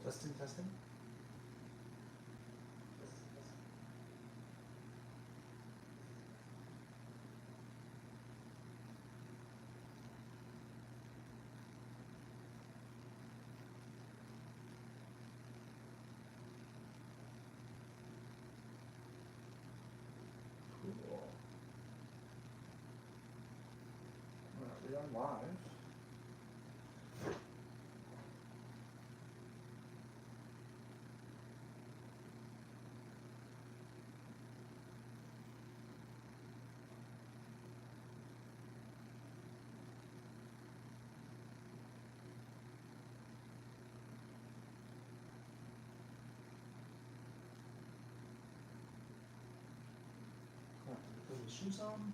Testing, testing. Cool. Well, we are live. Put the shoes on.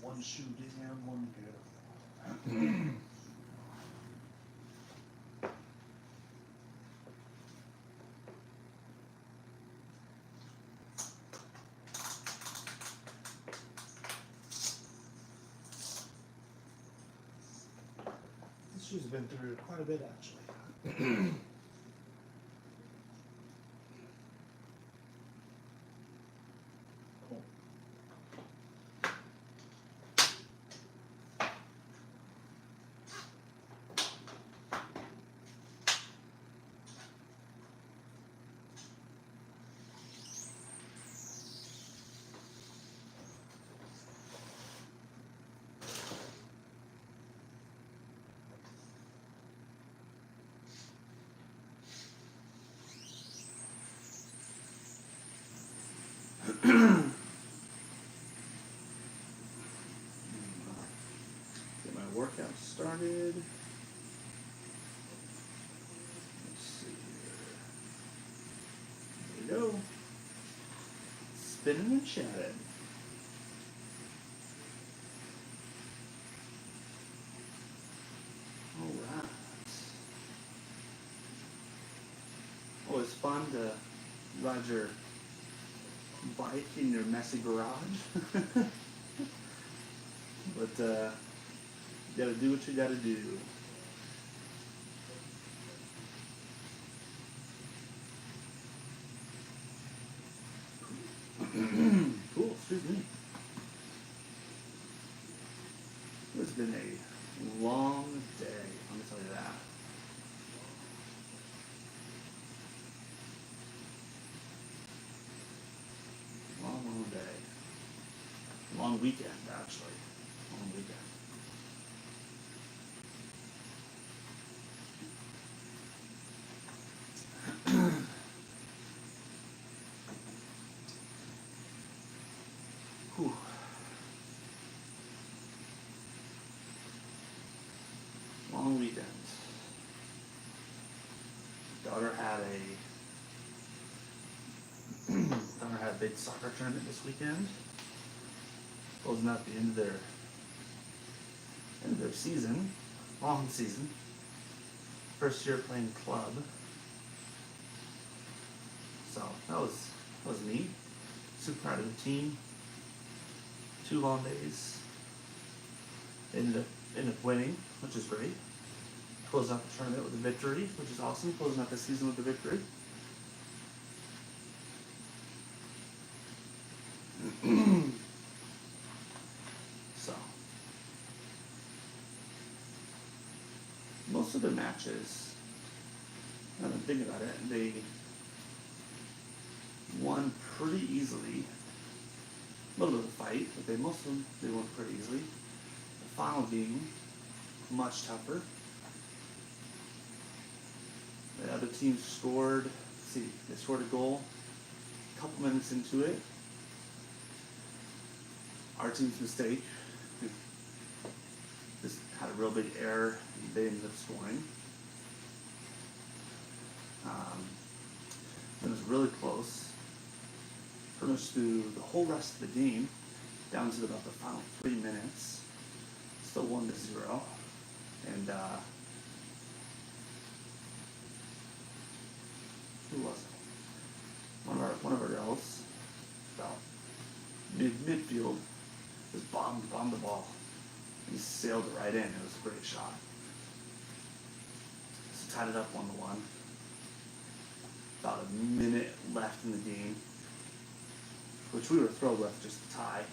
One shoe down, one go. This shoe's been through quite a bit actually. Cool. Get my workout started. Let's see here. There we go. Spinning and chatting. Alright. Always fun to ride your bike in your messy garage. But you gotta do what you gotta do. Cool, excuse me. It's been a long day, let me tell you that. Long day. Long weekend, actually. Long weekend. Whew. Long weekend. Daughter had a big soccer tournament this weekend. Closing out the end of their season, long season. First year playing club. So that was neat. Super proud of the team. 2 long days. Ended up winning, which is great. Closed out the tournament with a victory, which is awesome. Closing out the season with a victory. So most of their matches, now that I'm thinking about it, they won pretty easily. A little bit of a fight, but most of them they won pretty easily. The final being much tougher. The other team scored, let's see, they scored a goal a couple minutes into it. Our team's mistake, we just had a real big error, and they ended up scoring. It was really close. Pretty much through the whole rest of the game, down to about the final 3 minutes. Still 1-0. And who was it? One of our girls, about midfield, just bombed the ball. He sailed it right in. It was a great shot. So tied it up 1-1. About a minute left in the game, which we were thrilled with, just a tie,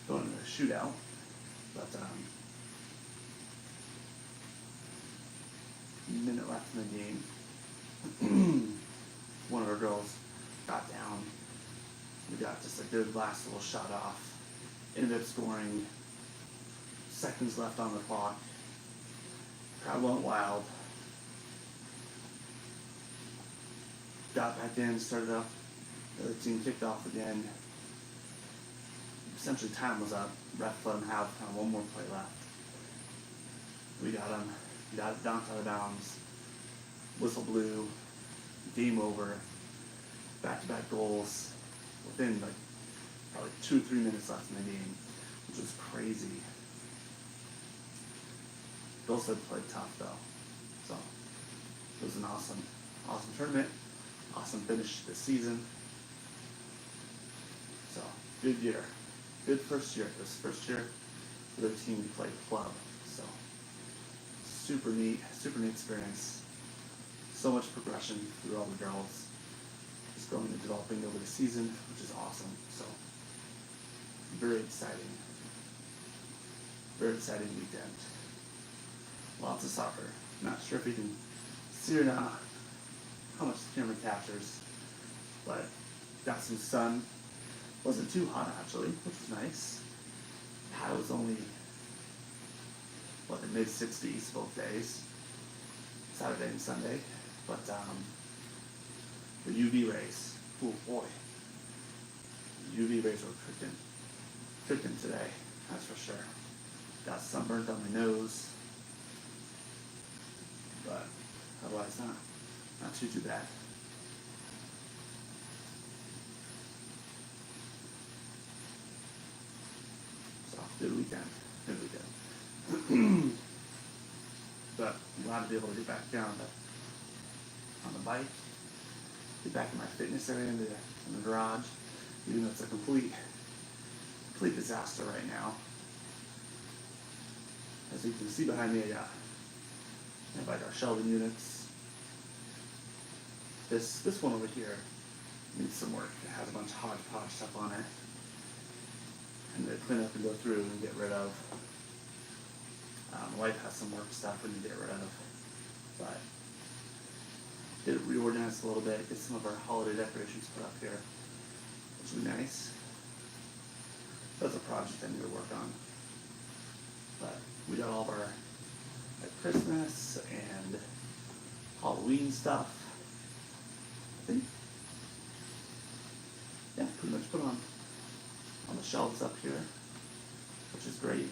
going into a shootout. But minute left in the game. One of our girls got down. We got just a good last little shot off. Ended up scoring. Seconds left on the clock. Crowd went wild. Got back in, started up. The other team kicked off again. Essentially, time was up. Ref let them have kind of one more play left. We got them. Got it down out of bounds. Whistle blew. Game over. Back-to-back goals within like probably 2 or 3 minutes left in the game, which was crazy. Bill said played tough though, so it was an awesome tournament. Awesome finish this season. So good year, good first year. This first year for the team to play club. So super neat experience. So much progression through all the girls. Just growing and developing over the season, which is awesome. So very exciting. Very exciting weekend. Lots of soccer. Not sure if you can see or not how much the camera captures, but got some sun. Wasn't too hot actually, which was nice. It was only the mid-60s both days, Saturday and Sunday. But the UV rays, oh boy, the UV rays were cooking today, that's for sure. Got sunburned on my nose, but otherwise not too bad. So good weekend. But glad to be able to get back down on the bike, get back in my fitness area in the garage, even though it's a complete disaster right now. As you can see behind me, I have like our shelving units. This one over here needs some work. It has a bunch of hodgepodge stuff on it, and to clean up and go through and get rid of. My wife has some work stuff we need to get rid of, but get it reorganized a little bit, get some of our holiday decorations put up here, which would be nice. That's a project I need to work on. But we got all of our Christmas and Halloween stuff. I think, yeah, pretty much put on the shelves up here, which is great.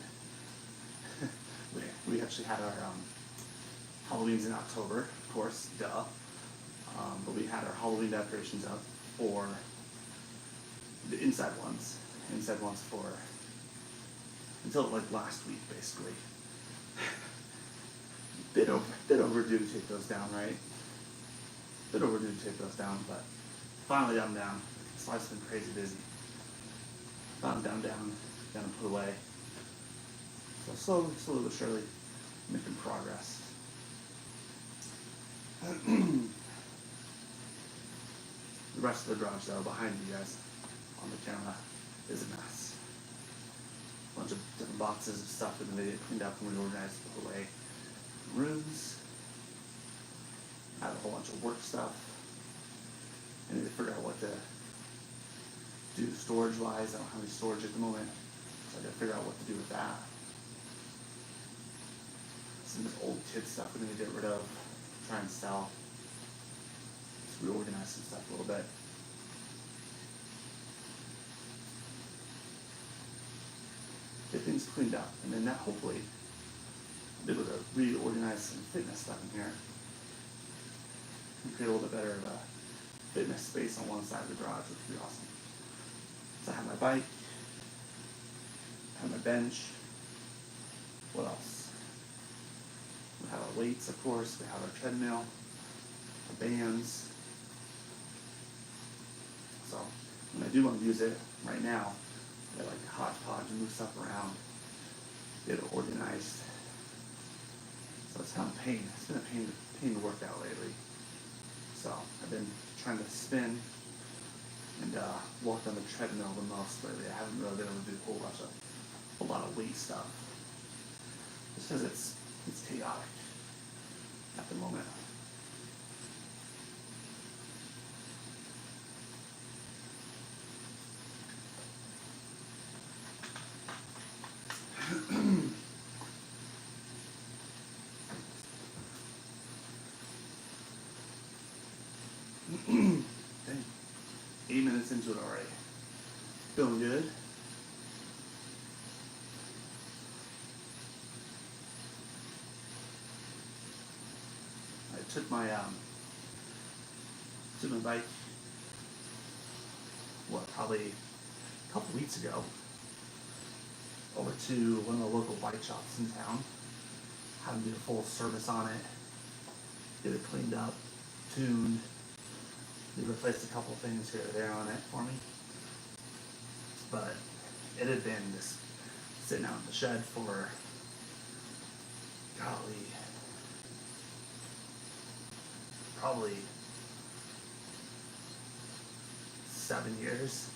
we actually had our Halloween's in October, of course, duh. But we had our Halloween decorations up for the inside ones for until like last week, basically. bit overdue to take those down, right? Bit overdue to take those down, but finally got them down. This life's been crazy busy. Got them down and put away. So slowly but surely making progress. The rest of the garage though, behind you guys on the camera, is a mess. A bunch of different boxes of stuff that they cleaned up and reorganized, put away. Rooms. I have a whole bunch of work stuff. I need to figure out what to do storage wise. I don't have any storage at the moment, so I gotta figure out what to do with that. Some old kid stuff we're gonna get rid of, try and sell. Just reorganize some stuff a little bit. Get things cleaned up, and then that hopefully I'll be able to reorganize some fitness stuff in here and create a little bit better of a fitness space on one side of the garage, which would be awesome. So I have my bike, bench. What else? We have our weights, of course. We have our treadmill, our bands. So when I do want to use it right now, I like to hodgepodge and move stuff around, get it organized. So it's kind of a pain. It's been a pain to work out lately. So I've been trying to spin and walk on the treadmill the most lately. I haven't really been able to do a whole lot of weight stuff. Just because it's chaotic at the moment. Dang. 8 minutes into it already. Feeling good. I took my bike, probably a couple weeks ago, over to one of the local bike shops in town. Had them do a full service on it, get it cleaned up, tuned. They replaced a couple things here or there on it for me. But it had been just sitting out in the shed for, golly, probably 7 years.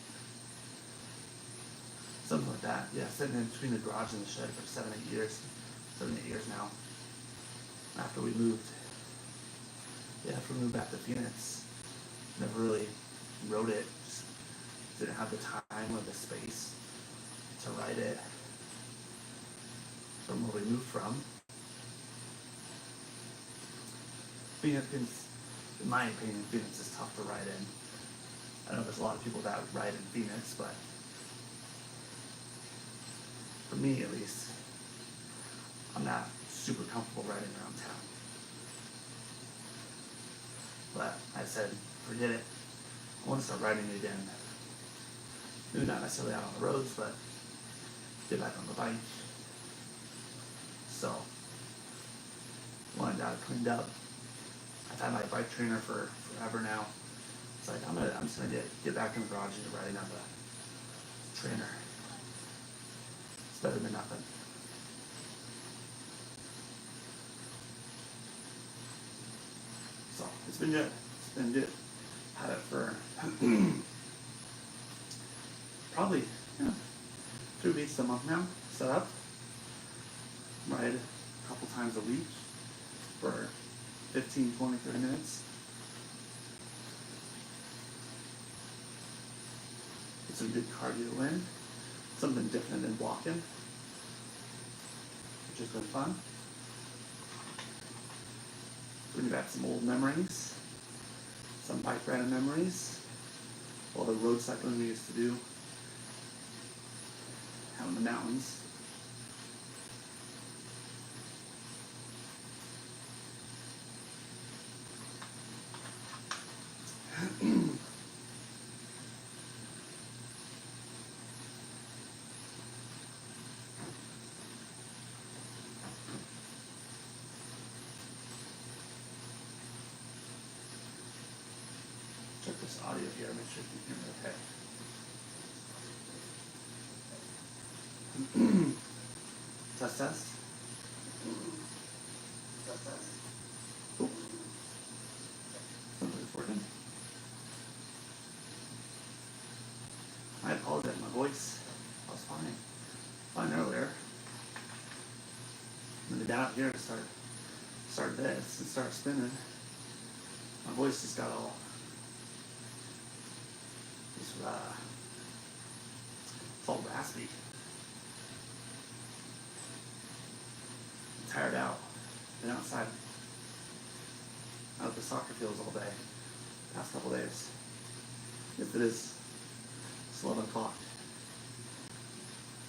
Something like that. Yeah, sitting in between the garage and the shed for 7, 8 years. 7, 8 years now. After we moved back to Phoenix. Never really rode it. Just didn't have the time or the space to ride it from where we moved from. Phoenix, in my opinion, Phoenix is tough to ride in. I know there's a lot of people that ride in Phoenix, but for me at least, I'm not super comfortable riding around town. But I said, forget it. I want to start riding again. Maybe not necessarily out on the roads, but get back on the bike. So, when I got it cleaned up, I've had my bike trainer for forever now. It's like, I'm just gonna get back in the garage and riding on the trainer. It's better than nothing. So, it's been good. It's been good. Had it for probably 3 weeks a month now, set up. Ride a couple times a week for 15, 20, 30 minutes. Get some good cardio in. Something different than walking, which has been fun. Bring back some old memories, some bike riding memories, all the road cycling we used to do out in the mountains. Check this audio here, make sure you can hear me okay. Test, test. Test, test. Oh. Something's working. I apologize, my voice. I was fine earlier. When I got out here to start this and start spinning, my voice just got all it's all raspy. I'm tired out. Been outside out at the soccer fields all day. Past couple days. If it is, it's 11 o'clock.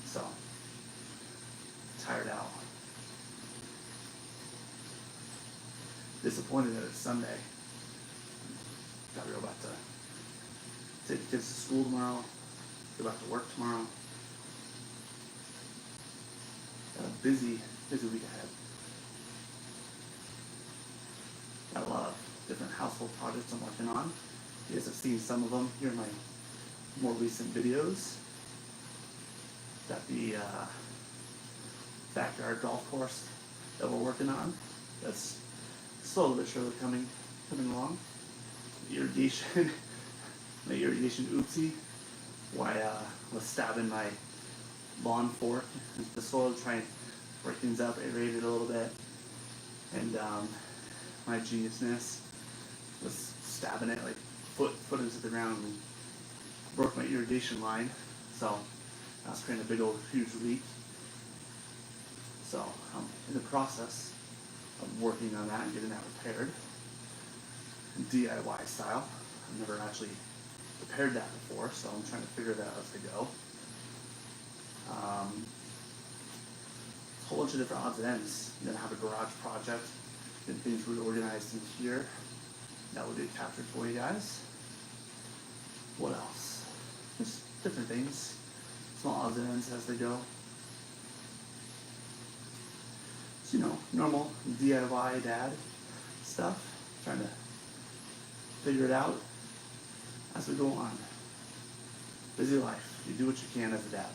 So tired out. Disappointed that it's Sunday. Got to go back to take the kids to school tomorrow, go back to work tomorrow. Got a busy week ahead. Got a lot of different household projects I'm working on. You guys have seen some of them here in my more recent videos. Got the backyard golf course that we're working on. That's slowly but surely coming along. Irrigation, my irrigation oopsie. Why was stabbing my lawn fork into the soil to try and break things up, aerate it a little bit, and my geniusness was stabbing it like foot into the ground and broke my irrigation line. So I was creating a big old huge leak. So I'm in the process of working on that and getting that repaired. DIY style. I've never actually repaired that before, so I'm trying to figure that out as I go. A whole bunch of different odds and ends. I'm gonna have a garage project, getting things reorganized in here. That will get captured for you guys. What else? Just different things. Small odds and ends as they go. So, normal DIY dad stuff. Trying to figure it out as we go on. Busy life. You do what you can as a dad.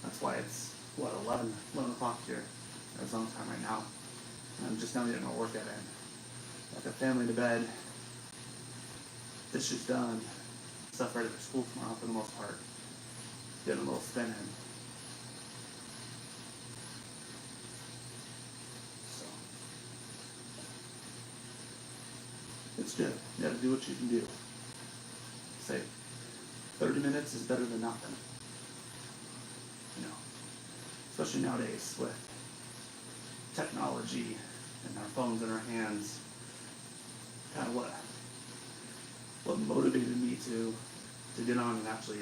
That's why it's, 11 o'clock here, Arizona time right now. And I'm just now getting my workout in. Got the family to bed. Dishes done. Stuff ready for school tomorrow for the most part. Getting a little spin in. So, it's good. You gotta do what you can do. Say, 30 minutes is better than nothing. Especially nowadays with technology and our phones in our hands. Kind of what motivated me to get on and actually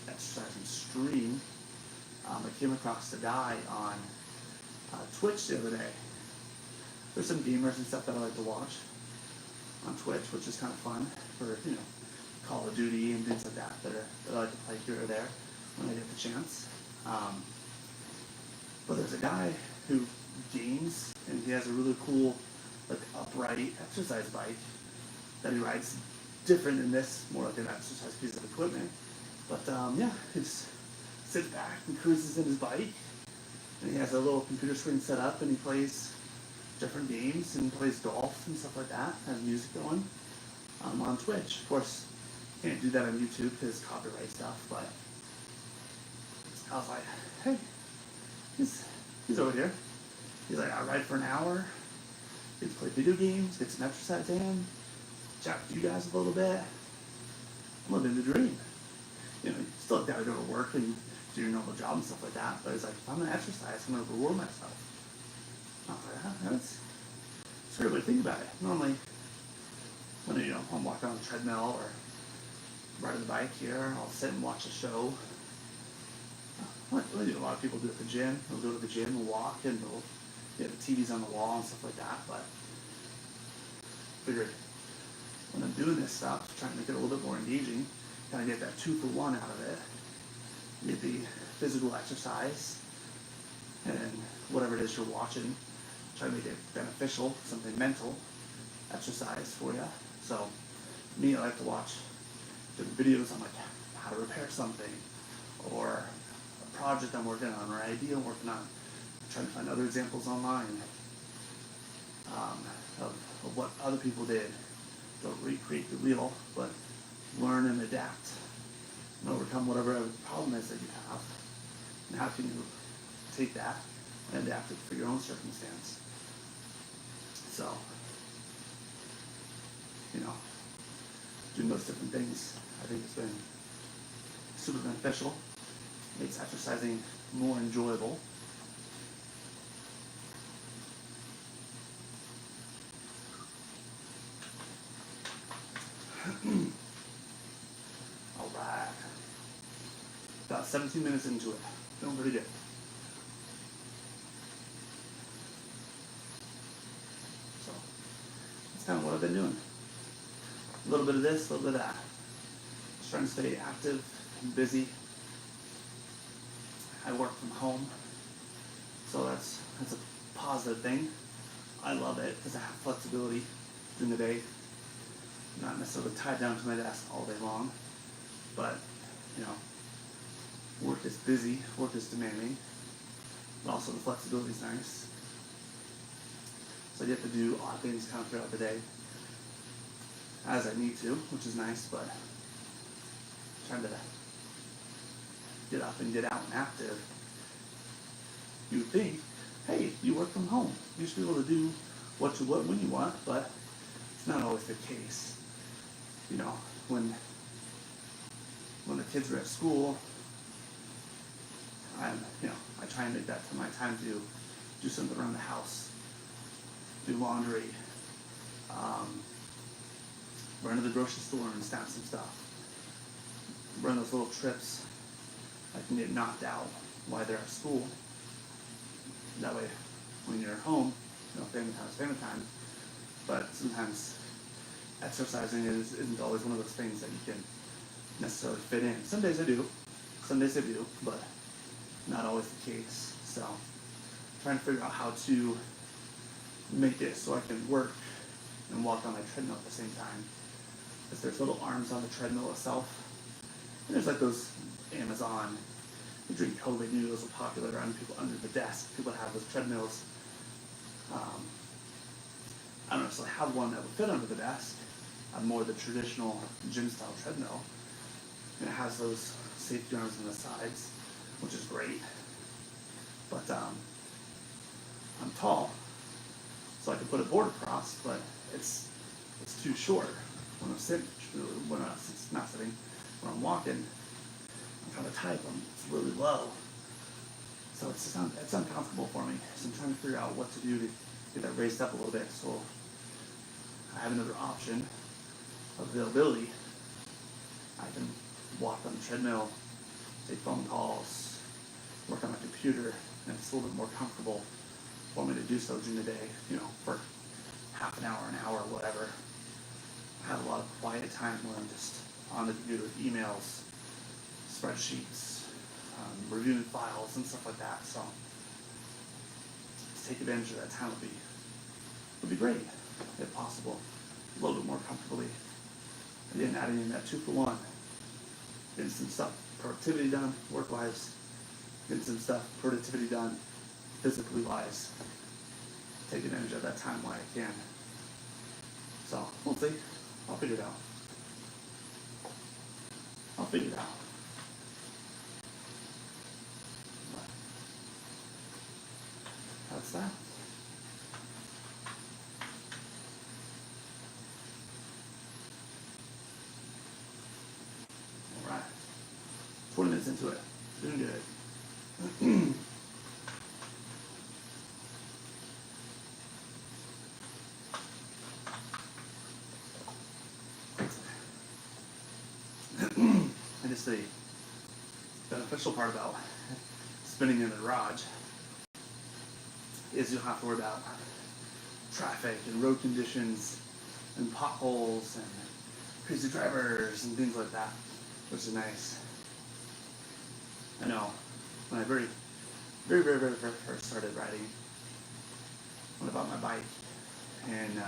exercise and stream. I came across a guy on Twitch the other day. There's some gamers and stuff that I like to watch on Twitch, which is kind of fun for Call of Duty and things like that that I like to play here or there when I get the chance. But there's a guy who games, and he has a really cool, upright exercise bike that he rides different than this, more like an exercise piece of equipment. But he just sits back and cruises in his bike, and he has a little computer screen set up, and he plays different games and plays golf and stuff like that, has music going on Twitch. Of course, can't do that on YouTube because copyright stuff, but I was like, hey, he's over here. He's like, I ride for an hour, get to play video games, get some exercise in, chat with you guys a little bit. I'm living the dream. You still gotta go to work and do your normal job and stuff like that, but it's like, if I'm gonna exercise, I'm gonna reward myself. I was like, that's a great way to think about it. Normally, when I'm walking on the treadmill or riding the bike here, I'll sit and watch a show. What a lot of people do at the gym. They'll go to the gym and walk, and they'll get the TVs on the wall and stuff like that. But I figured when I'm doing this stuff, trying to make it a little bit more engaging, kind of get that 2-for-1 out of it. Get the physical exercise and whatever it is you're watching. Try to make it beneficial, something mental exercise for you. So me, I like to watch different videos on how to repair something, or project I'm working on, or idea I'm working on. I'm trying to find other examples online of what other people did. Don't recreate the wheel, but learn and adapt and overcome whatever problem is that you have. And how can you take that and adapt it for your own circumstance? So, doing those different things, I think has been super beneficial. Makes exercising more enjoyable. All right. About 17 minutes into it. Feeling pretty good. So, that's kind of what I've been doing. A little bit of this, a little bit of that. Just trying to stay active and busy. I work from home, so that's a positive thing. I love it because I have flexibility during the day. I'm not necessarily tied down to my desk all day long, but you know, work is busy, work is demanding, but also the flexibility is nice. So you have to do odd things kind of throughout the day as I need to, which is nice, but trying to get up and get out and active. You would think, hey, you work from home. You should be able to do what you want when you want, but it's not always the case. You know, when the kids are at school, I try and make that my time to do something around the house, do laundry, run to the grocery store and snap some stuff, run those little trips. I can get knocked out while they're at school. That way, when you're at home, family time is family time. But sometimes exercising isn't always one of those things that you can necessarily fit in. Some days I do, but not always the case. So, trying to figure out how to make it so I can work and walk on my treadmill at the same time. Because there's little arms on the treadmill itself. And there's like those Amazon, during COVID, knew those were popular around people under the desk. People have those treadmills. I don't necessarily have one that would fit under the desk. I'm more the traditional gym style treadmill. And it has those safety arms on the sides, which is great. But I'm tall, so I can put a board across, but it's too short when I'm sitting. When I'm walking, I'm trying to type. It's really low, so it's uncomfortable for me. So I'm trying to figure out what to do to get that raised up a little bit. So I have another option of availability. I can walk on the treadmill, take phone calls, work on my computer, and it's a little bit more comfortable for me to do so during the day, for half an hour, whatever. I have a lot of quiet time where I'm just on the computer with emails, spreadsheets, reviewing files and stuff like that. So to take advantage of that time would be great, if possible. A little bit more comfortably. And then adding in that 2-for-1. Getting some stuff, productivity done, work-wise. Getting some stuff, productivity done, physically wise. Take advantage of that time while I can. So, we'll see. I'll figure it out. But that's that. Alright. 20 minutes into it. Doing good. And just the beneficial part about spinning in the garage is you don't have to worry about traffic and road conditions and potholes and crazy drivers and things like that, which is nice. I know when I very first started riding, when I bought my bike in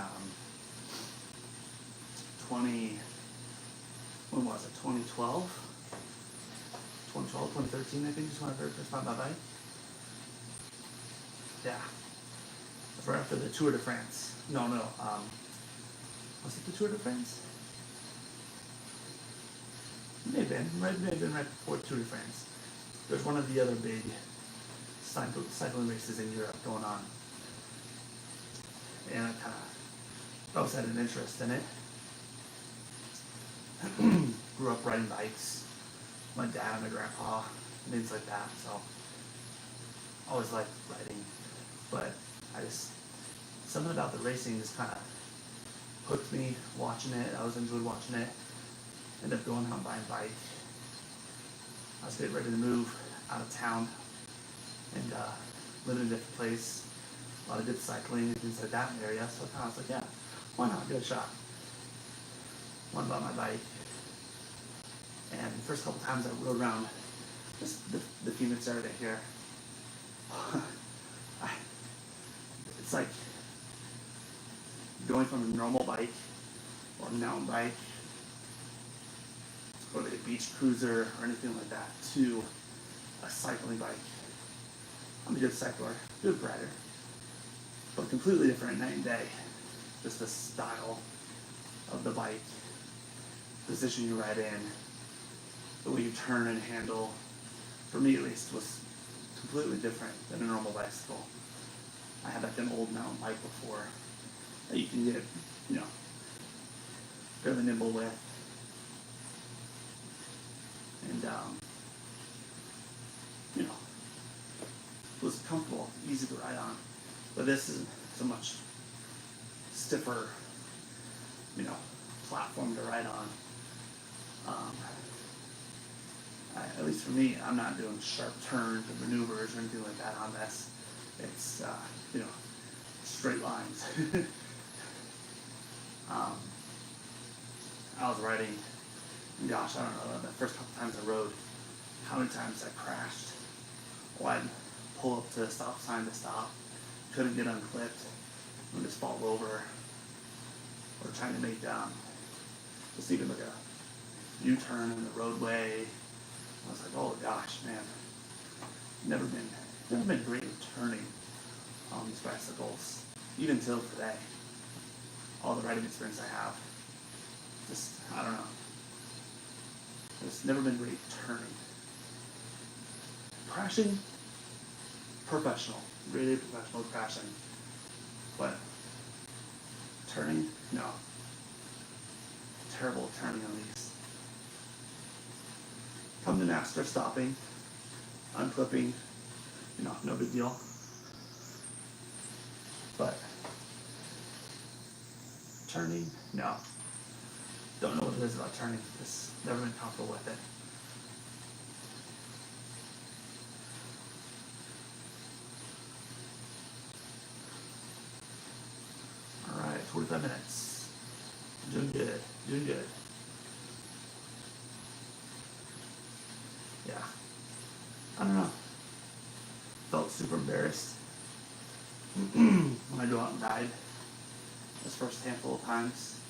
2013, I think is when I first bought my bike. Yeah. That's right after the Tour de France. No. Was it the Tour de France? It may have been right before Tour de France. There's one of the other big cycling races in Europe going on. And I always had an interest in it. Grew up riding bikes. My dad and my grandpa, things like that. So always liked riding. But something about the racing just kind of hooked me watching it. I always enjoyed watching it. Ended up going out and buying a bike. I was getting ready to move out of town and live in a different place. A lot of good cycling and things like that in the area. So I was like, yeah, why not give it a shot? Went and bought my bike. And the first couple times I rode around the Phoenix area here. It's like going from a normal bike or a mountain bike or like a beach cruiser or anything like that to a cycling bike. I'm a good cycler, good rider, but completely different night and day. Just the style of the bike, position you ride in, the way you turn and handle, for me at least, was completely different than a normal bicycle. I had like an old mountain bike before that you can get, fairly nimble with. And, it was comfortable, easy to ride on. But this is a much stiffer, platform to ride on. At least for me, I'm not doing sharp turns or maneuvers or anything like that on this. It's, straight lines. I was riding, gosh, I don't know, the first couple times I rode, how many times I crashed. Well, I'd pull up to the stop sign to stop, couldn't get unclipped, and just fall over, or trying to make just even like a U-turn in the roadway. I was like, oh gosh, man, never been great at turning on these bicycles, even till today. All the riding experience I have, I don't know. It's never been great turning. Crashing, professional, really professional crashing. But turning, no. Terrible at turning on these. Come to master stopping, unclipping, no big deal. But turning, no. Don't know what it is about turning. Just never been comfortable with it. All right, 45 minutes. Doing good. Doing good. Yeah. I don't know. Felt super embarrassed when I go out and ride. This first handful of times.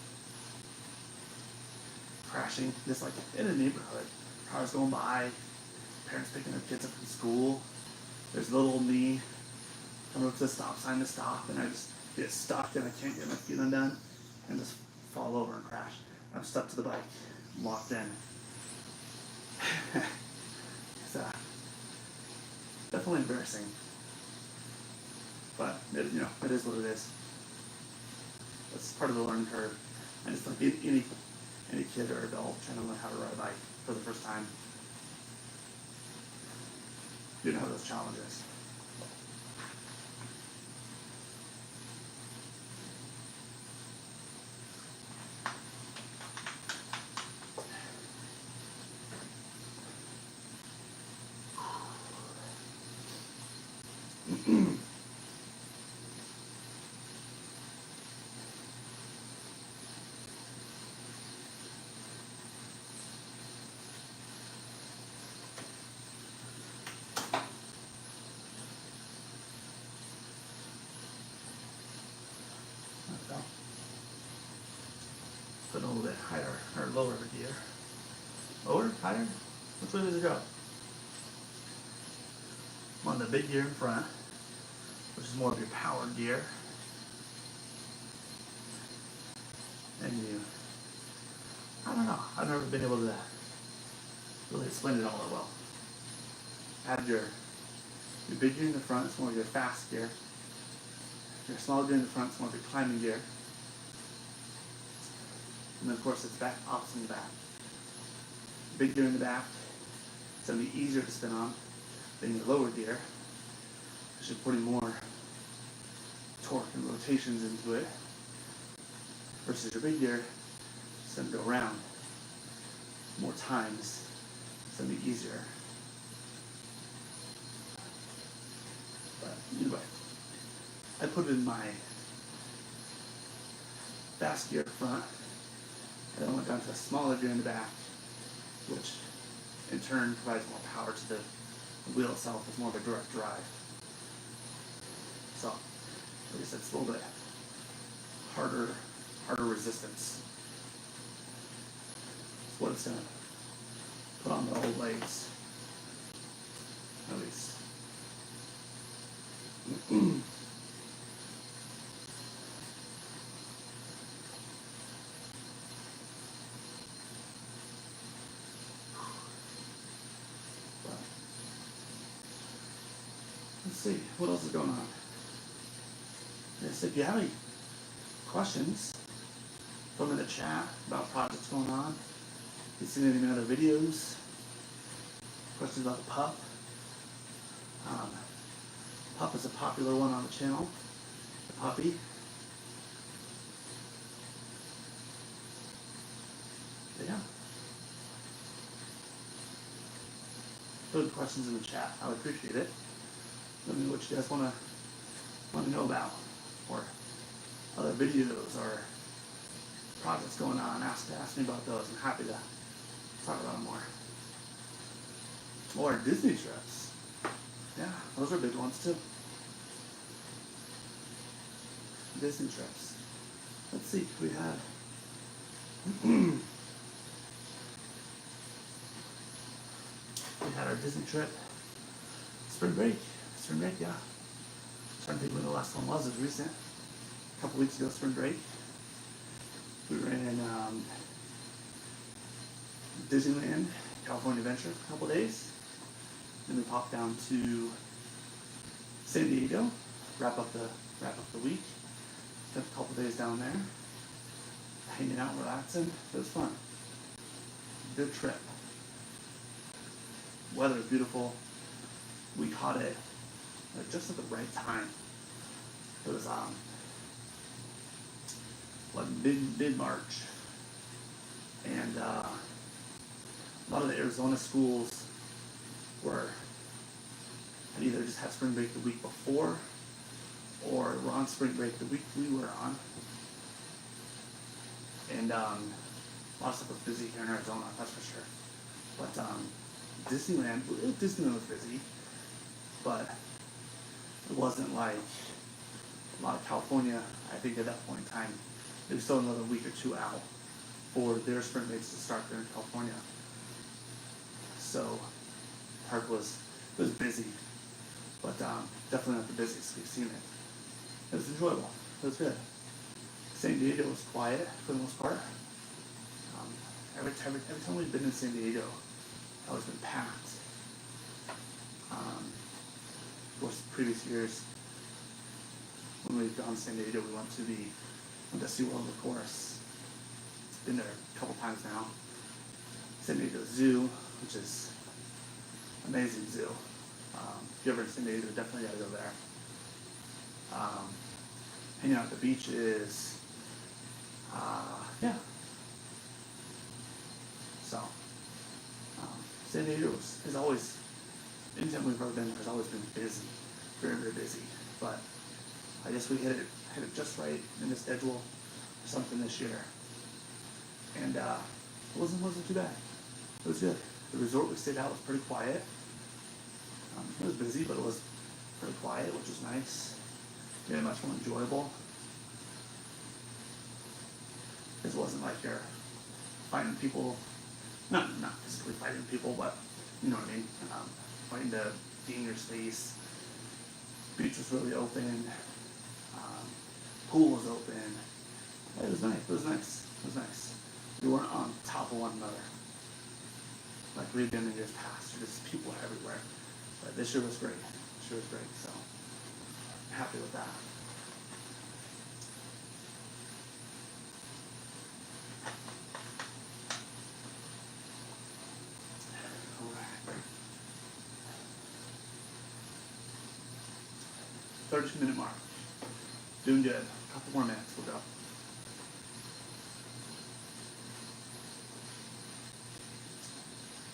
Crashing, just like in a neighborhood. Cars going by, parents picking their kids up from school. There's little old me coming up to the stop sign to stop, and I just get stuck and I can't get my feet undone and just fall over and crash. I'm stuck to the bike, I'm locked in. It's definitely embarrassing, but it is what it is. It's part of the learning curve. And it's like any kid or adult trying to learn how to ride a bike for the first time. You have those challenges. Put a little bit higher or lower gear. Lower, higher? Which way does it go? I'm on the big gear in front, which is more of your power gear. And I don't know, I've never been able to really explain it all that well. Have your big gear in the front, it's more of your fast gear. Your small gear in the front, it's more of your climbing gear. And then of course it's back opposite in the back. Big gear in the back, it's going to be easier to spin on than your lower gear, because you're putting more torque and rotations into it, versus your big gear, it's going to go around more times, it's going to be easier. But anyway, I put it in my fast gear up front, and then I went down to a smaller gear in the back, which in turn provides more power to the wheel itself with more of a direct drive. So, like I said, it's a little bit harder resistance. That's what it's gonna put on the old legs, at least. Let's see, what else is going on? Yes, if you have any questions, put them in the chat about projects going on. If you've seen any other videos, questions about the pup. Pup is a popular one on the channel. The puppy. But yeah. Put questions in the chat. I would appreciate it. Let me know what you guys want to know about, or other videos or projects going on. Ask me about those. I'm happy to talk about them more. Or Disney trips. Yeah, those are big ones too. Disney trips. Let's see. We had our Disney trip. Spring break. Yeah. Trying to think when the last one was. It was recent. A couple weeks ago, spring break. We were in Disneyland, California Adventure for a couple days. Then we popped down to San Diego, wrap up the week. Spent a couple days down there, hanging out, relaxing. It was fun. Good trip. Weather was beautiful. We caught it just at the right time. It was mid-March, and a lot of the Arizona schools had either just had spring break the week before, or were on spring break the week we were on. And a lot of stuff was busy here in Arizona, that's for sure. But Disneyland was busy, but it wasn't like a lot of California. I think at that point in time, there was still another week or two out for their spring breaks to start there in California. So, park was busy, but definitely not the busiest we've seen it. It was enjoyable. It was good. San Diego was quiet for the most part. Every time we've been in San Diego, it's always been packed. Of course, previous years, when we've gone to San Diego, we went to SeaWorld, of course. Been there a couple times now. San Diego Zoo, which is an amazing zoo. If you're ever in San Diego, definitely gotta go there. Hanging out at the beaches. Yeah. So, San Diego is always, anytime we've ever been there, has always been busy. Very, very busy. But I guess we hit it just right in the schedule or something this year. And it wasn't too bad. It was good. The resort we stayed at was pretty quiet. It was busy, but it was pretty quiet, which was nice. Made it much more enjoyable. It wasn't like you're fighting people, not physically fighting people, but you know what I mean, fighting to gain your space. Beach was really open. Pool was open. It was nice. We weren't on top of one another like we've been in years past. There's just people everywhere. But this year was great. So I'm happy with that. Alright. 32-minute mark. Doing good. A couple more minutes, we'll go.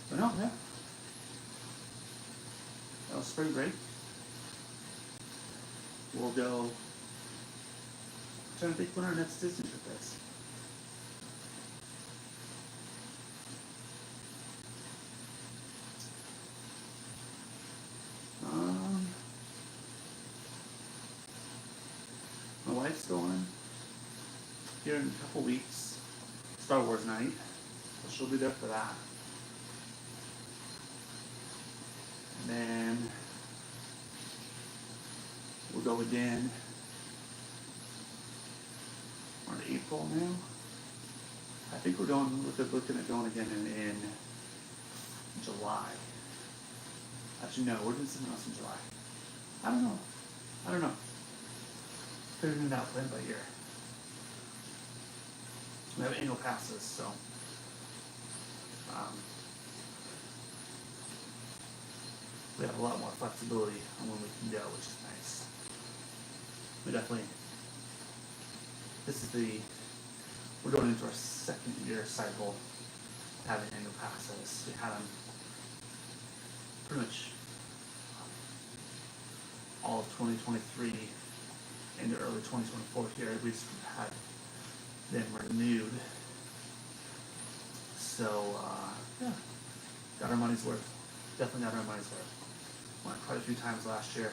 But no, yeah. That was spring break. We'll go. I'm trying to think when our next Disney trip is. wife's going here in a couple weeks, Star Wars night. So she'll be there for that. And then we'll go again. We're in April now. I think we're looking at going again in July. Actually, no, we're doing something else in July. I don't know. Figuring it out plan by year. We have annual passes, so we have a lot more flexibility on when we can go, which is nice. We definitely, we're going into our second year cycle having annual passes. We had them pretty much all of 2023 into early 2024 here. We just had them renewed. So, yeah, got our money's worth. Definitely got our money's worth. Went quite a few times last year.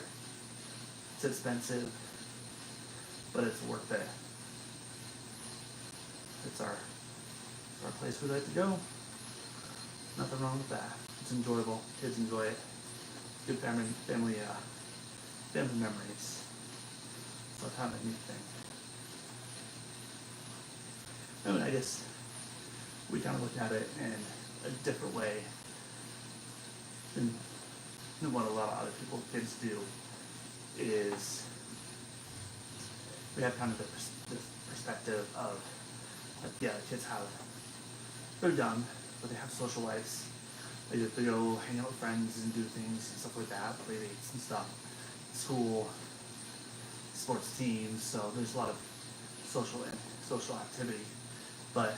It's expensive, but it's worth it. It's our place we like to go. Nothing wrong with that. It's enjoyable. Kids enjoy it. Good family memories. So kind of a neat thing. I mean, I guess we kind of look at it in a different way than what a lot of other kids do. Is we have kind of the perspective of, like, yeah, the kids they're young, but they have social lives. They go hang out with friends and do things and stuff like that, play dates and stuff. School, sports teams, so there's a lot of social activity. But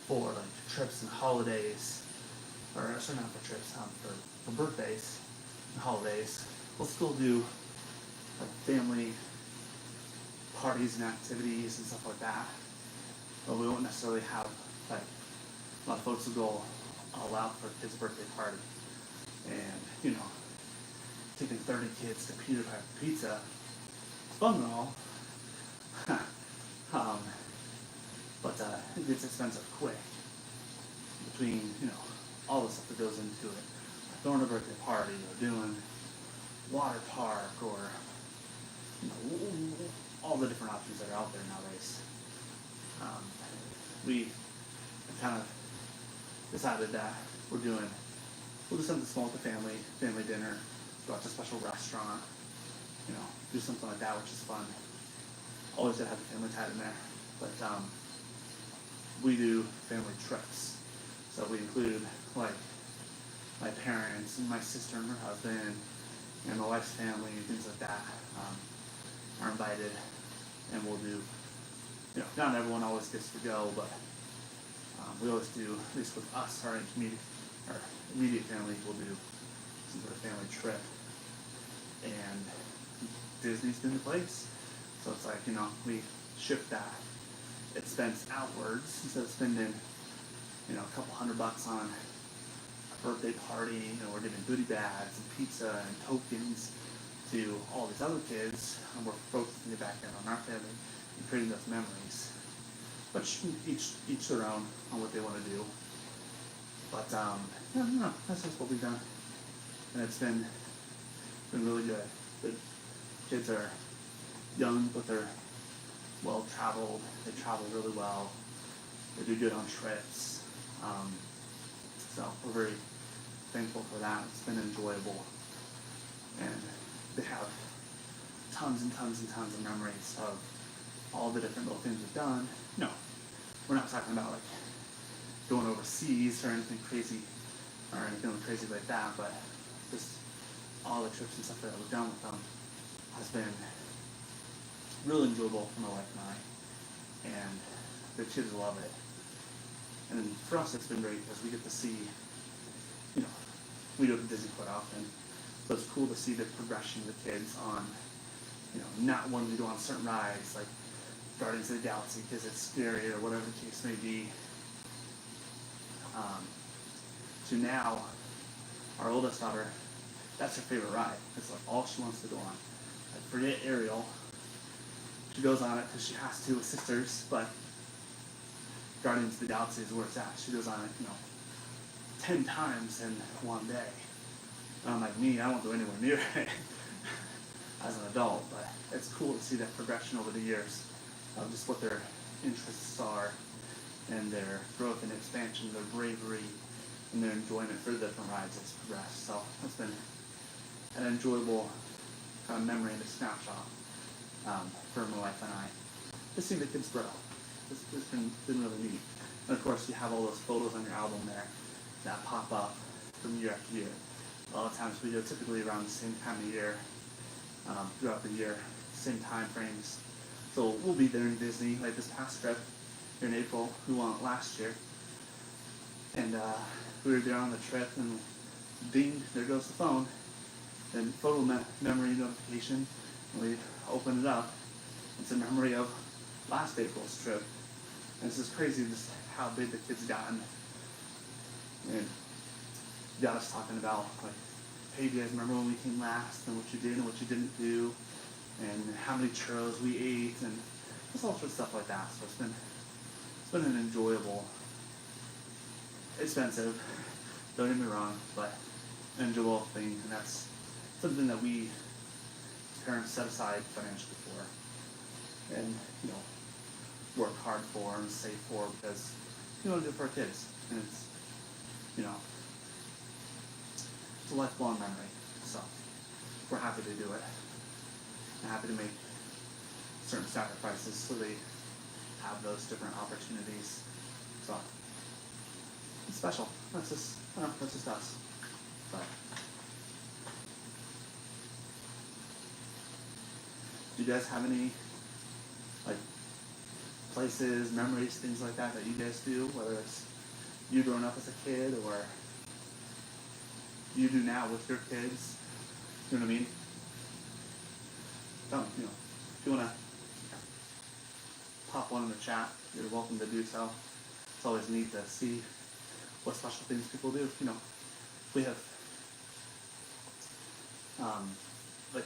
for like trips and holidays, or sorry, not for trips, for birthdays and holidays, we'll still do like family parties and activities and stuff like that. But we won't necessarily have, like, a lot of folks will go all out for a kid's birthday party. And, taking 30 kids to Peter Piper Pizza, it's fun and all. But it gets expensive quick. Between, all the stuff that goes into it. Throwing a birthday party, or doing water park, or, all the different options that are out there nowadays. We kind of decided that we'll do something small with the family dinner, go out to a special restaurant, do something like that, which is fun. Always gotta have the family tied in there. But we do family trips. So we include, like, my parents and my sister and her husband and my wife's family and things like that are invited, and we'll do, not everyone always gets to go, but we always do, at least with us, our immediate family, we'll do some sort of family trip. And Disney's been the place. So it's like, we shift that expense outwards instead of spending, a couple $100 on a birthday party. We're giving goodie bags and pizza and tokens to all these other kids, and we're focusing it back in on our family and creating those memories. But each their own on what they want to do. But no, that's just what we've done, and it's been really good. The kids are young, but they're well traveled. They travel really well. They do good on trips. So we're very thankful for that. It's been enjoyable, and they have tons and tons and tons of memories of all the different little things we've done. No, we're not talking about like going overseas or anything crazy like that, but just all the trips and stuff that we've done with them has been really enjoyable for my wife and I, and the kids love it. And for us, it's been great because we get to see, we go to Disney quite often, so it's cool to see the progression of the kids on, not wanting to go on certain rides like Guardians of the Galaxy because it's scary or whatever the case may be, to now, our oldest daughter, that's her favorite ride. It's like all she wants to go on. Like, forget Ariel, She goes on it because she has to with sisters, but Guardians of the Galaxy is where it's at. She goes on it, 10 times in one day. Unlike me, I won't go anywhere near it as an adult, but it's cool to see that progression over the years of just what their interests are and their growth and expansion, their bravery, and their enjoyment for the different rides that's progressed. So it's been an enjoyable kind of memory and a snapshot for my wife and I to see the kids grow. It's been really neat. And of course, you have all those photos on your album there that pop up from year after year. A lot of times we do it typically around the same time of year, throughout the year, same time frames. So we'll be there in Disney, like this past trip here in April. We went last year. And we were there on the trip and ding, there goes the phone. And photo memory notification, and we open it up. It's a memory of last April's trip. And it's just crazy just how big the kids gotten. And got us talking about, like, hey, do you guys remember when we came last and what you did and what you didn't do? And how many churros we ate and just all sorts of stuff like that. So it's been an enjoyable, expensive, don't get me wrong, but an enjoyable thing, and that's something that we parents set aside financially for, and work hard for and save for because we want to do it for our kids, and it's it's a lifelong memory. So we're happy to do it. I'm happy to make certain sacrifices so they have those different opportunities. So it's special. That's just us. But do you guys have any places, memories, things like that you guys do? Whether it's you growing up as a kid or you do now with your kids. You know what I mean? If you want to pop one in the chat, you're welcome to do so. It's always neat to see what special things people do. We have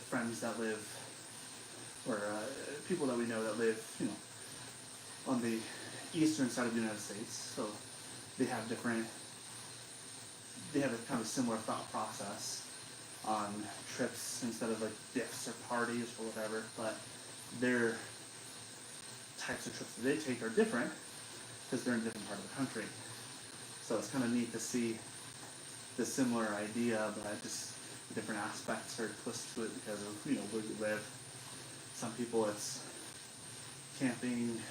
friends that live, or people that we know that live, on the eastern side of the United States. So they have a kind of similar thought process on trips instead of gifts or parties or whatever, but their types of trips that they take are different because they're in a different part of the country. So it's kind of neat to see the similar idea, but just different aspects or twists to it because of where you live. Some people it's camping,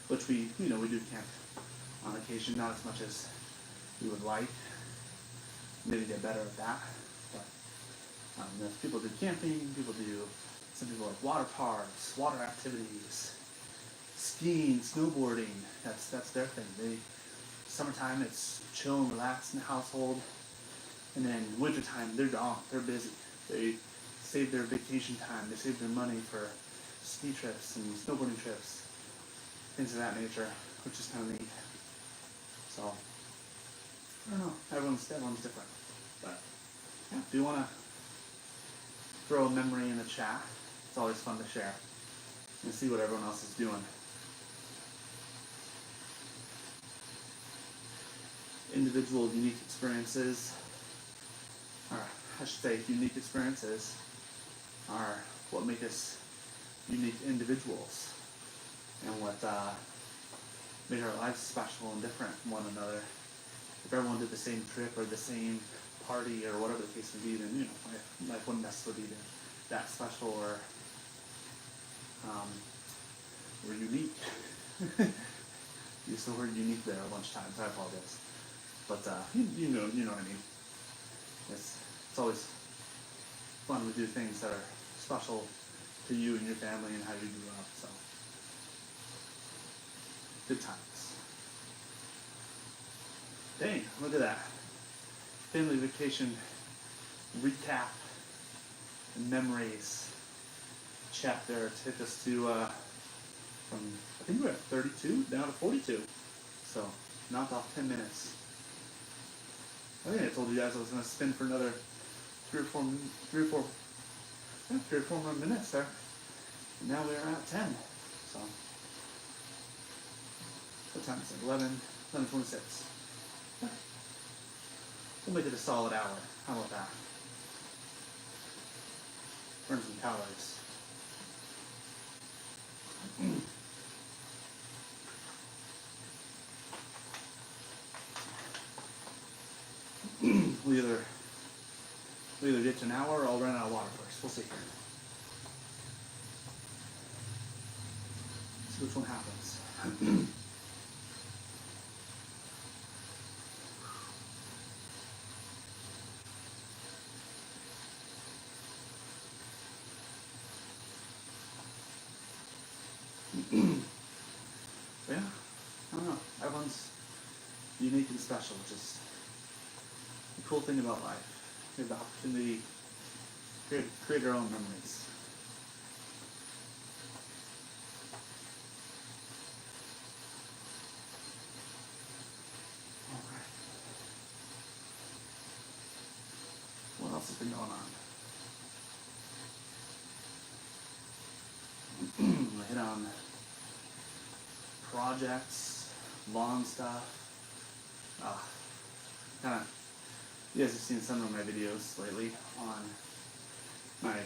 which we do camp on occasion, not as much as we would like. Maybe get better at that. But people do camping. Some people like water parks, water activities, skiing, snowboarding. That's their thing. Summertime it's chill and relax in the household, and then wintertime they're gone. They're busy. They save their vacation time. They save their money for ski trips and snowboarding trips, things of that nature, which is kind of neat. So I don't know. Everyone's different, but yeah. If you want to throw a memory in the chat, it's always fun to share and see what everyone else is doing. Individual unique experiences, or I should say unique experiences, are what make us unique individuals and what make our lives special and different from one another. If everyone did the same trip or the same party or whatever the case would be, then life wouldn't necessarily be that special or unique. Used the word unique there a bunch of times. I apologize, but you know what I mean. It's always fun to do things that are special to you and your family and how you grew up. So good times. Dang, look at that. Family vacation recap and memories chapter took us to from, I think we're at 32 down to 42. So knocked off 10 minutes. I think I told you guys I was going to spin for another three or four more minutes there. And now we're at 10. So, what time is it? 11:26. We'll make it a solid hour. How about that? Burn some calories. we'll either get to an hour or I'll run out of water first. We'll see. See which one happens. Yeah, I don't know. Everyone's unique and special, which is the cool thing about life. We have the opportunity to create our own memories. Alright. What else has been going on? I hit on projects, lawn stuff. Kind of, you guys have seen some of my videos lately on my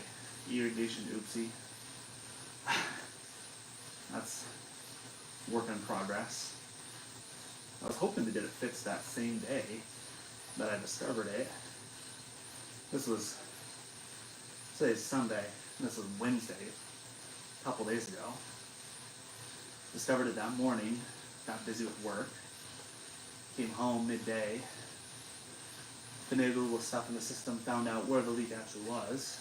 irrigation oopsie. That's work in progress. I was hoping to get it fixed that same day that I discovered it. This was, today's Sunday, and this was Wednesday, a couple days ago. Discovered it that morning, got busy with work, came home midday, finagled a little stuff in the system, found out where the leak actually was,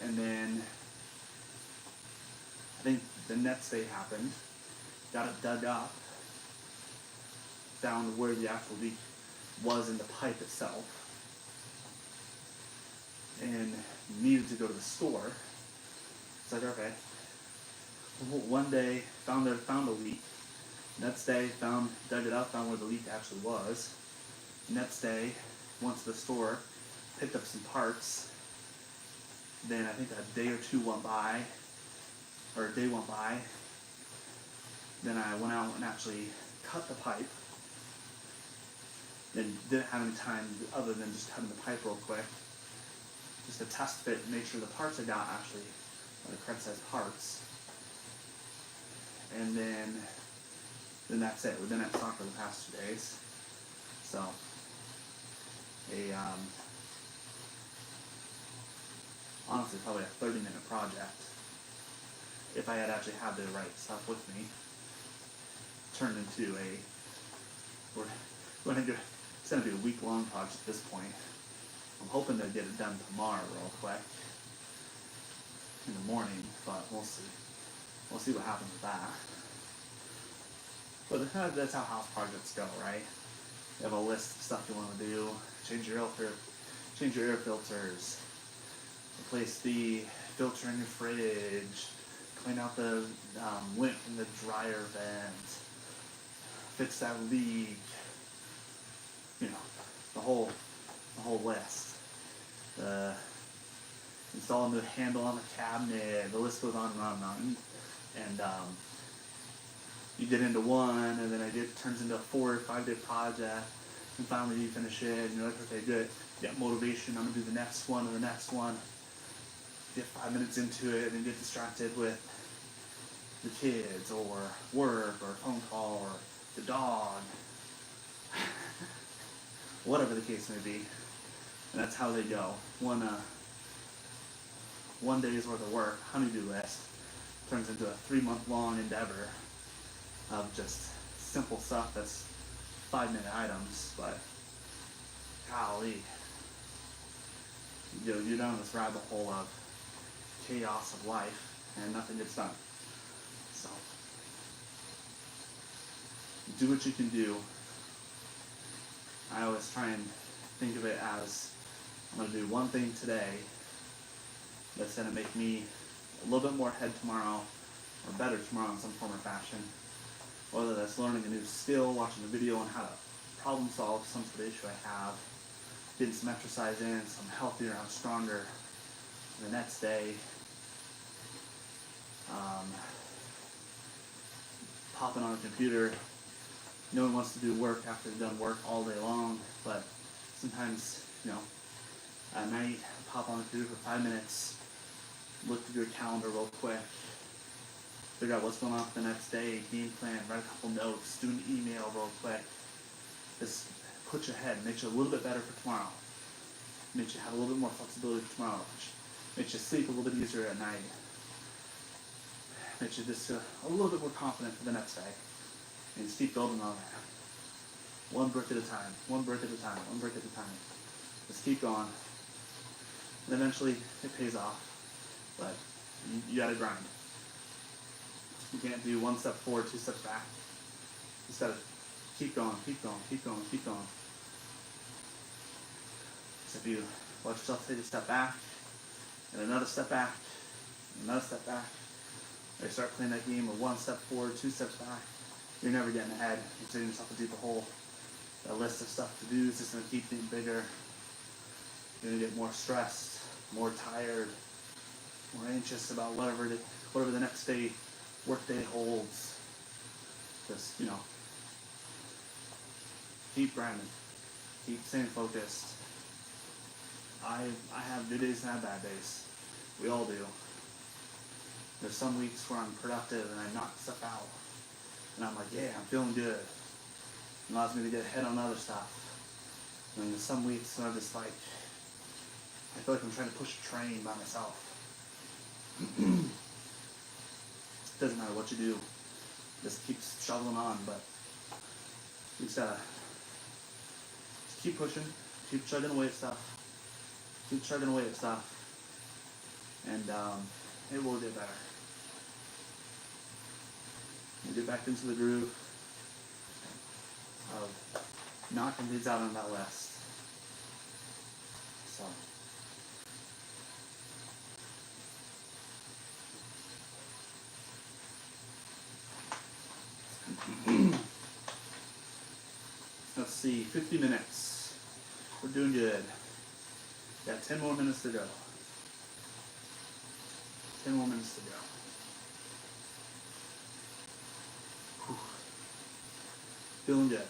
and then I think the next day happened, got it dug up, found where the actual leak was in the pipe itself, and needed to go to the store. It's like, okay. One day found a leak. Next day dug it up, found where the leak actually was. Next day went to the store, picked up some parts. Then I think a day went by. Then I went out and actually cut the pipe. Then didn't have any time other than just cutting the pipe real quick, just to test fit and make sure the parts I got actually are the correct size parts. And then that's it. We've been at soccer the past 2 days. So, honestly, probably a 30-minute project. If I had actually had the right stuff with me, turned into it's going to be a week-long project at this point. I'm hoping to get it done tomorrow real quick in the morning, but we'll see. We'll see what happens with that. But that's how house projects go, right? You have a list of stuff you want to do. Change your air filters. Replace the filter in your fridge. Clean out the lint in the dryer vent. Fix that leak. You know, the whole list. Install a new handle on the cabinet. The list goes on and on and on. And you get into one, and then it turns into a 4 or 5 day project, and finally you finish it, and you're like, okay, good. You got motivation. I'm gonna do the next one and the next one. Get 5 minutes into it, and get distracted with the kids, or work, or a phone call, or the dog, whatever the case may be. And that's how they go. One day's worth of work, honey-do list, turns into a 3-month-long endeavor of just simple stuff that's 5-minute items, but golly, you're down this rabbit hole of chaos of life, and nothing gets done. So, do what you can do. I always try and think of it as, I'm going to do one thing today that's going to make me a little bit more ahead tomorrow, or better tomorrow in some form or fashion. Whether that's learning a new skill, watching a video on how to problem solve some sort of issue I have, getting some exercise in, so I'm healthier, I'm stronger the next day, um, popping on a computer. No one wants to do work after they've done work all day long, but sometimes, at night, pop on the computer for 5 minutes, look through your calendar real quick, figure out what's going on for the next day, game plan, write a couple notes, do an email real quick. Just put your head, makes you a little bit better for tomorrow. Makes you have a little bit more flexibility for tomorrow. Makes you sleep a little bit easier at night. Makes you just a little bit more confident for the next day. And just keep building on that. One brick at a time, one brick at a time, one brick at a time. Just keep going. And eventually it pays off. But you gotta grind. You can't do 1 step forward, 2 steps back. You just gotta keep going, keep going, keep going, keep going. So if you watch yourself take a step back, and another step back, and another step back, or you start playing that game of 1 step forward, 2 steps back, you're never getting ahead. You're digging yourself a deeper hole. That list of stuff to do is just going to keep getting bigger. You're going to get more stressed, more tired, more anxious about whatever the next day, work day holds. Just, keep grinding. Keep staying focused. I have good days and I have bad days. We all do. There's some weeks where I'm productive and I knock stuff out. And I'm like, yeah, I'm feeling good. It allows me to get ahead on other stuff. And then there's some weeks when I'm just like, I feel like I'm trying to push a train by myself. Doesn't matter what you do. Just keep shoveling on, but you just gotta just keep pushing, keep chugging away at stuff. Keep chugging away at stuff. And it will get better. You get back into the groove of knocking things out on that list. So. Let's see, 50 minutes. We're doing good. Got 10 more minutes to go. 10 more minutes to go. Whew. Feeling good.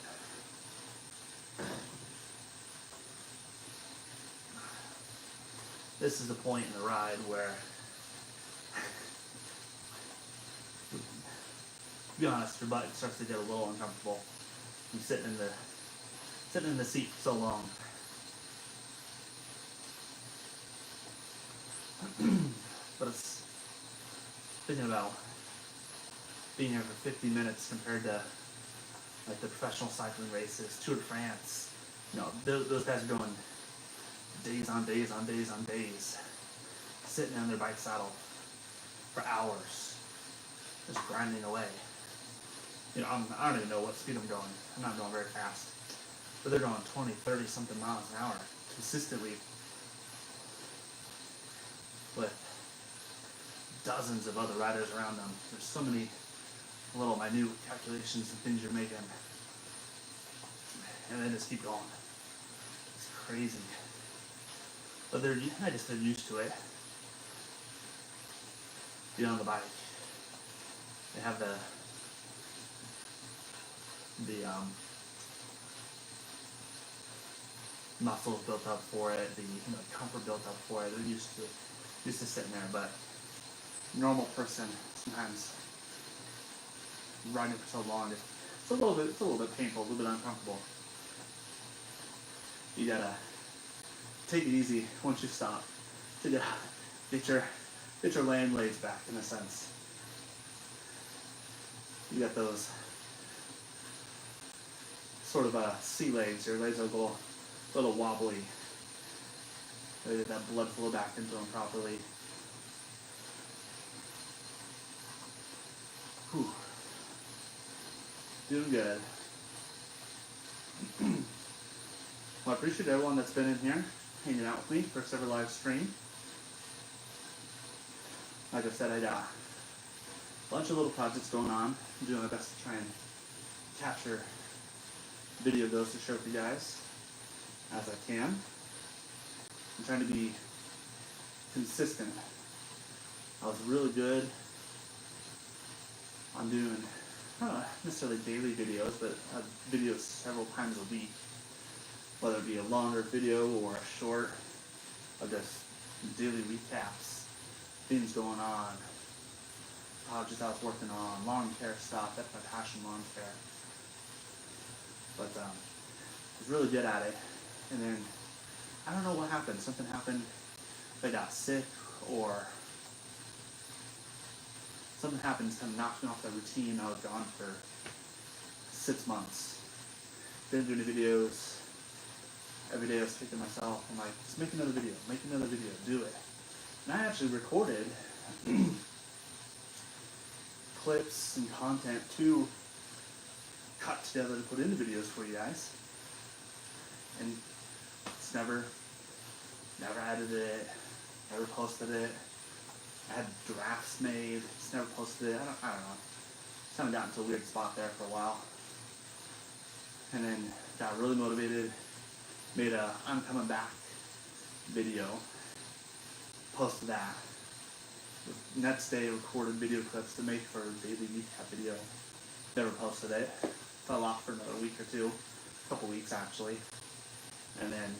This is the point in the ride where, to be honest, your butt starts to get a little uncomfortable. You're sitting in the seat for so long. But it's thinking about being here for 50 minutes compared to like the professional cycling races, Tour de France. Those guys are going days on days on days on days, sitting on their bike saddle for hours, just grinding away. I don't even know what speed I'm going. I'm not going very fast. But they're going 20, 30 something miles an hour consistently with dozens of other riders around them. There's so many little minute calculations and things you're making. And then just keep going. It's crazy. But they're used to it. Being on the bike. They have the muscles built up for it, the comfort built up for it. They're used to sitting there, but normal person sometimes riding for so long, it's a little bit painful, a little bit uncomfortable. You gotta take it easy once you stop to get your land legs back in a sense. You got those sort of sea legs. Your legs are a little wobbly. They get that blood flow back into them properly. Whew. Doing good. Well, I appreciate everyone that's been in here, hanging out with me, first ever live stream. Like I said, I got a bunch of little projects going on. I'm doing my best to try and capture video of those to share with you guys as I can. I'm trying to be consistent. I was really good I'm doing, I don't know, necessarily daily videos, but videos several times a week, whether it be a longer video or a short, of just daily recaps, things going on, projects I was working on, lawn care stuff. That's my passion, lawn care. But I was really good at it, and then I don't know what happened. Something happened. I got sick, or something happened, kind of knocked me off the routine. I was gone for 6 months. Didn't do any videos. Every day I was kicking myself. I'm like, just make another video, do it. And I actually recorded clips and content to cut together to put into videos for you guys. And it's never edited it, never posted it. I had drafts made, just never posted it. I don't know. Just kind of got into a weird spot there for a while. And then got really motivated, made a I'm coming back video, posted that. The next day recorded video clips to make for a daily recap video. Never posted it. Fell off for another week or two, a couple weeks actually. And then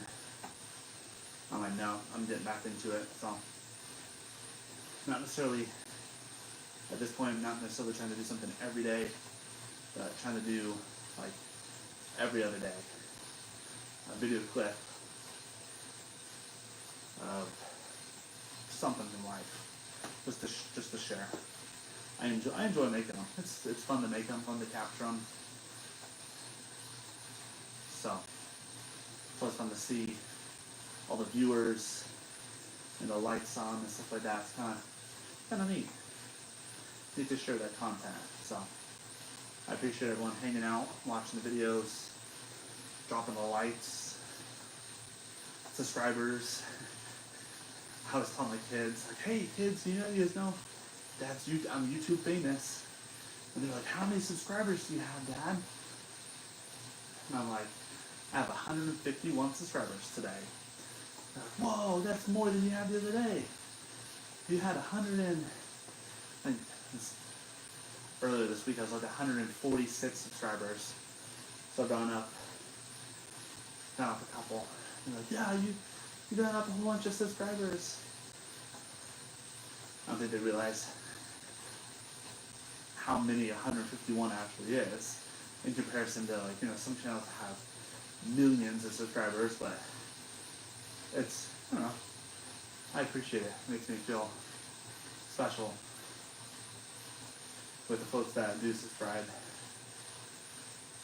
I'm like, no, I'm getting back into it. So not necessarily, at this point, I'm not necessarily trying to do something every day, but trying to do like every other day a video clip of something from life, just to share. I enjoy making them. It's fun to make them, fun to capture them. So it's always fun to see all the viewers and the lights on and stuff like that. It's kind of neat. Need to share that content. So I appreciate everyone hanging out, watching the videos, dropping the lights, subscribers. I was telling my kids, like, hey kids, you guys know I'm YouTube famous. And they're like, how many subscribers do you have, Dad? And I'm like, I have 151 subscribers today. They're like, whoa, that's more than you had the other day. You had 100 and, I think earlier this week I was like 146 subscribers. So I've gone up a couple. And they're like, yeah, you got up a whole bunch of subscribers. I don't think they realize how many 151 actually is in comparison to, like, some channels have millions of subscribers, but it's, I don't know, I appreciate it. It makes me feel special with the folks that do subscribe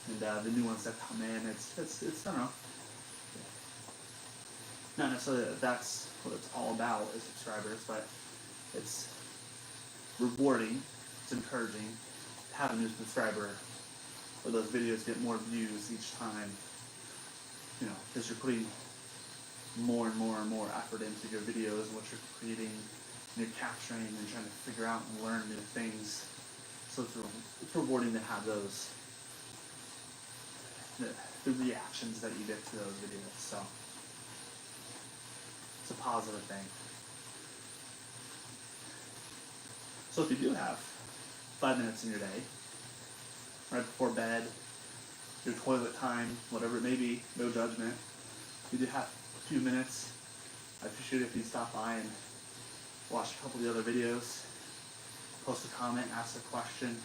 and the new ones that come in. It's I don't know, not necessarily that that's what it's all about is subscribers, but it's rewarding, it's encouraging to have a new subscriber, where those videos get more views each time, because you're putting more and more and more effort into your videos and what you're creating, and you're capturing and trying to figure out and learn new things. So it's rewarding to have those, the reactions that you get to those videos. So it's a positive thing. So if you do have 5 minutes in your day, right before bed, your toilet time, whatever it may be, no judgment, you do have a few minutes, I appreciate it if you stop by and watch a couple of the other videos, post a comment, ask a question.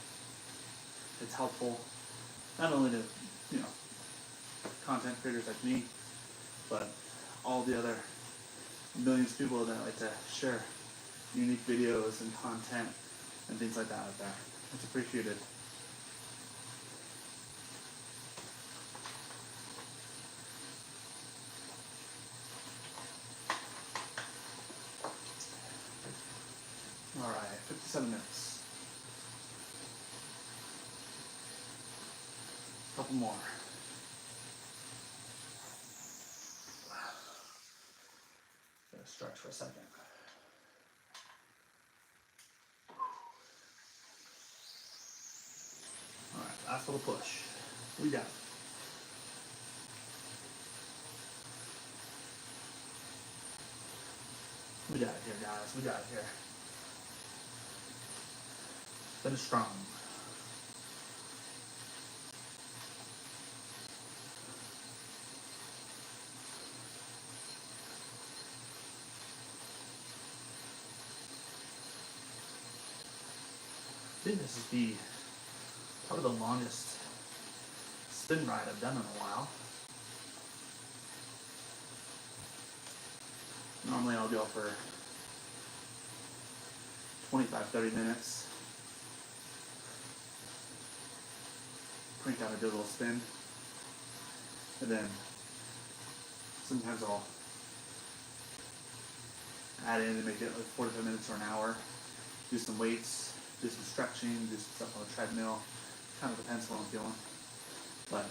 It's helpful, not only to, content creators like me, but all the other millions of people that like to share unique videos and content and things like that out there. It's appreciated. All right, 57 minutes. A couple more. Gotta stretch for a second. All right, last little push. We got it. We got it here, guys. We got it here. Finish strong. I think this is probably the longest spin ride I've done in a while. Normally I'll go for 25-30 minutes. Crank out a good little spin. And then sometimes I'll add in and make it like 45 minutes or an hour. Do some weights, do some stretching, do some stuff on the treadmill. Kind of depends what I'm feeling. But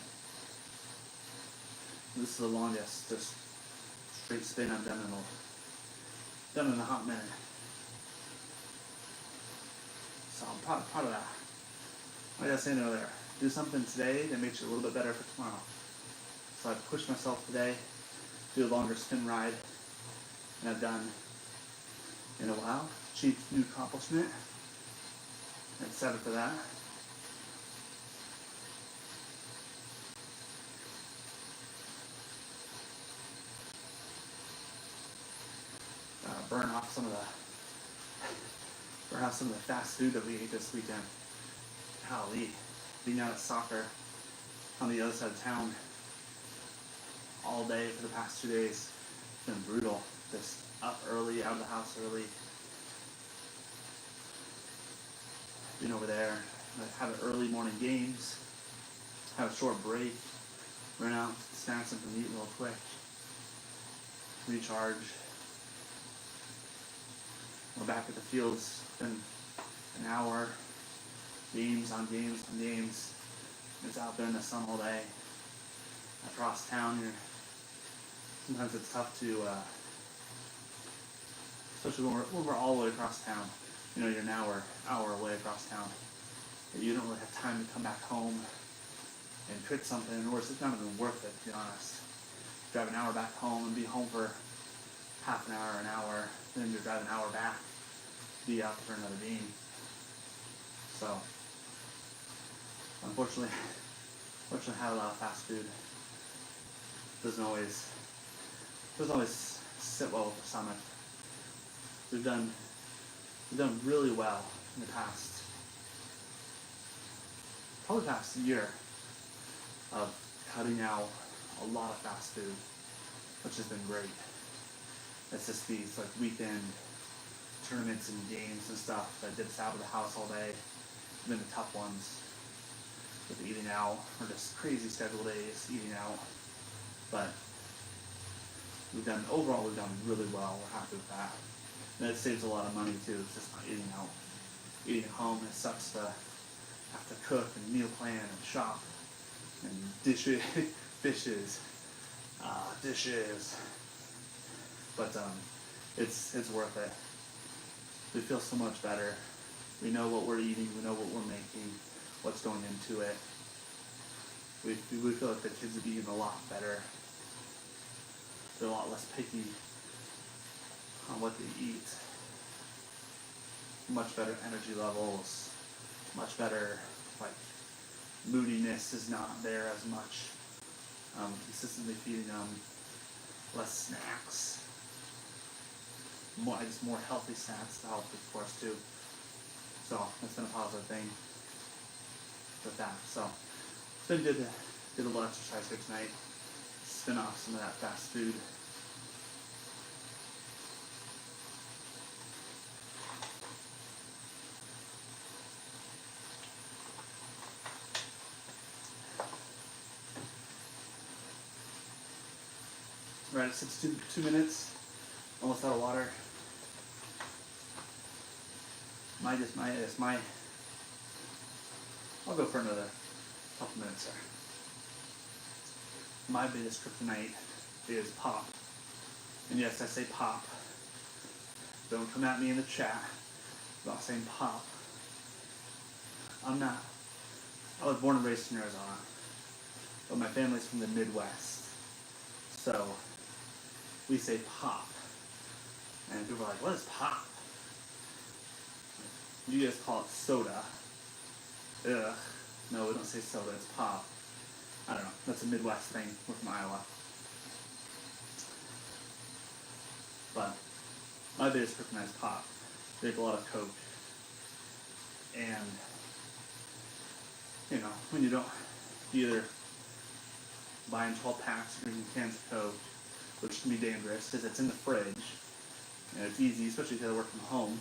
this is the longest just straight spin I've done in a hot minute. So I'm proud of that. Like I was saying earlier, do something today that makes you a little bit better for tomorrow. So I pushed myself today, do a longer spin ride than I've done in a while. Achieved a new accomplishment. I'm excited for that. Burn off some of the fast food that we ate this weekend. Golly, being out at soccer on the other side of town all day for the past 2 days, it's been brutal. Just up early, out of the house early, being over there, have early morning games, have a short break, run out, snag something to eat real quick, recharge. We're back at the fields in an hour, games on games on games. It's out there in the sun all day. Across town here, sometimes it's tough to, especially when we're all the way across town. You know, you're an hour away across town. You don't really have time to come back home and cook something, or it's not even worth it, to be honest. Drive an hour back home and be home for half an hour, then you're driving an hour back to be out for another game. So, unfortunately, have a lot of fast food. Doesn't always sit well with the stomach. We've done really well in the past year of cutting out a lot of fast food, which has been great. It's just these like weekend tournaments and games and stuff that did us out of the house all day. Been the tough ones with eating out, or just crazy schedule days eating out. But we've done really well. We're happy with that. And it saves a lot of money too. It's just not eating out. Eating at home, it sucks to have to cook and meal plan and shop and dishes. But it's worth it. We feel so much better. We know what we're eating. We know what we're making. What's going into it. We feel like the kids are eating a lot better. They're a lot less picky on what they eat. Much better energy levels. Much better, like, moodiness is not there as much. Consistently feeding them less snacks. More healthy snacks to help, of course, too. So that's been a positive thing with that. So it's been good to get a little exercise here tonight. Spin off some of that fast food. We're at 62 minutes, almost out of water. I'll go for another couple minutes there. My biggest kryptonite is pop. And yes, I say pop. Don't come at me in the chat about saying pop. I was born and raised in Arizona, but my family's from the Midwest. So we say pop. And people are like, what is pop? You guys call it soda. Ugh. No, we don't say soda, it's pop. I don't know. That's a Midwest thing. We're from Iowa. But my biggest kryptonite is pop. Drink a lot of Coke. And when you don't either buying 12 packs or drinking cans of Coke, which can be dangerous because it's in the fridge. It's easy, especially if you work from home.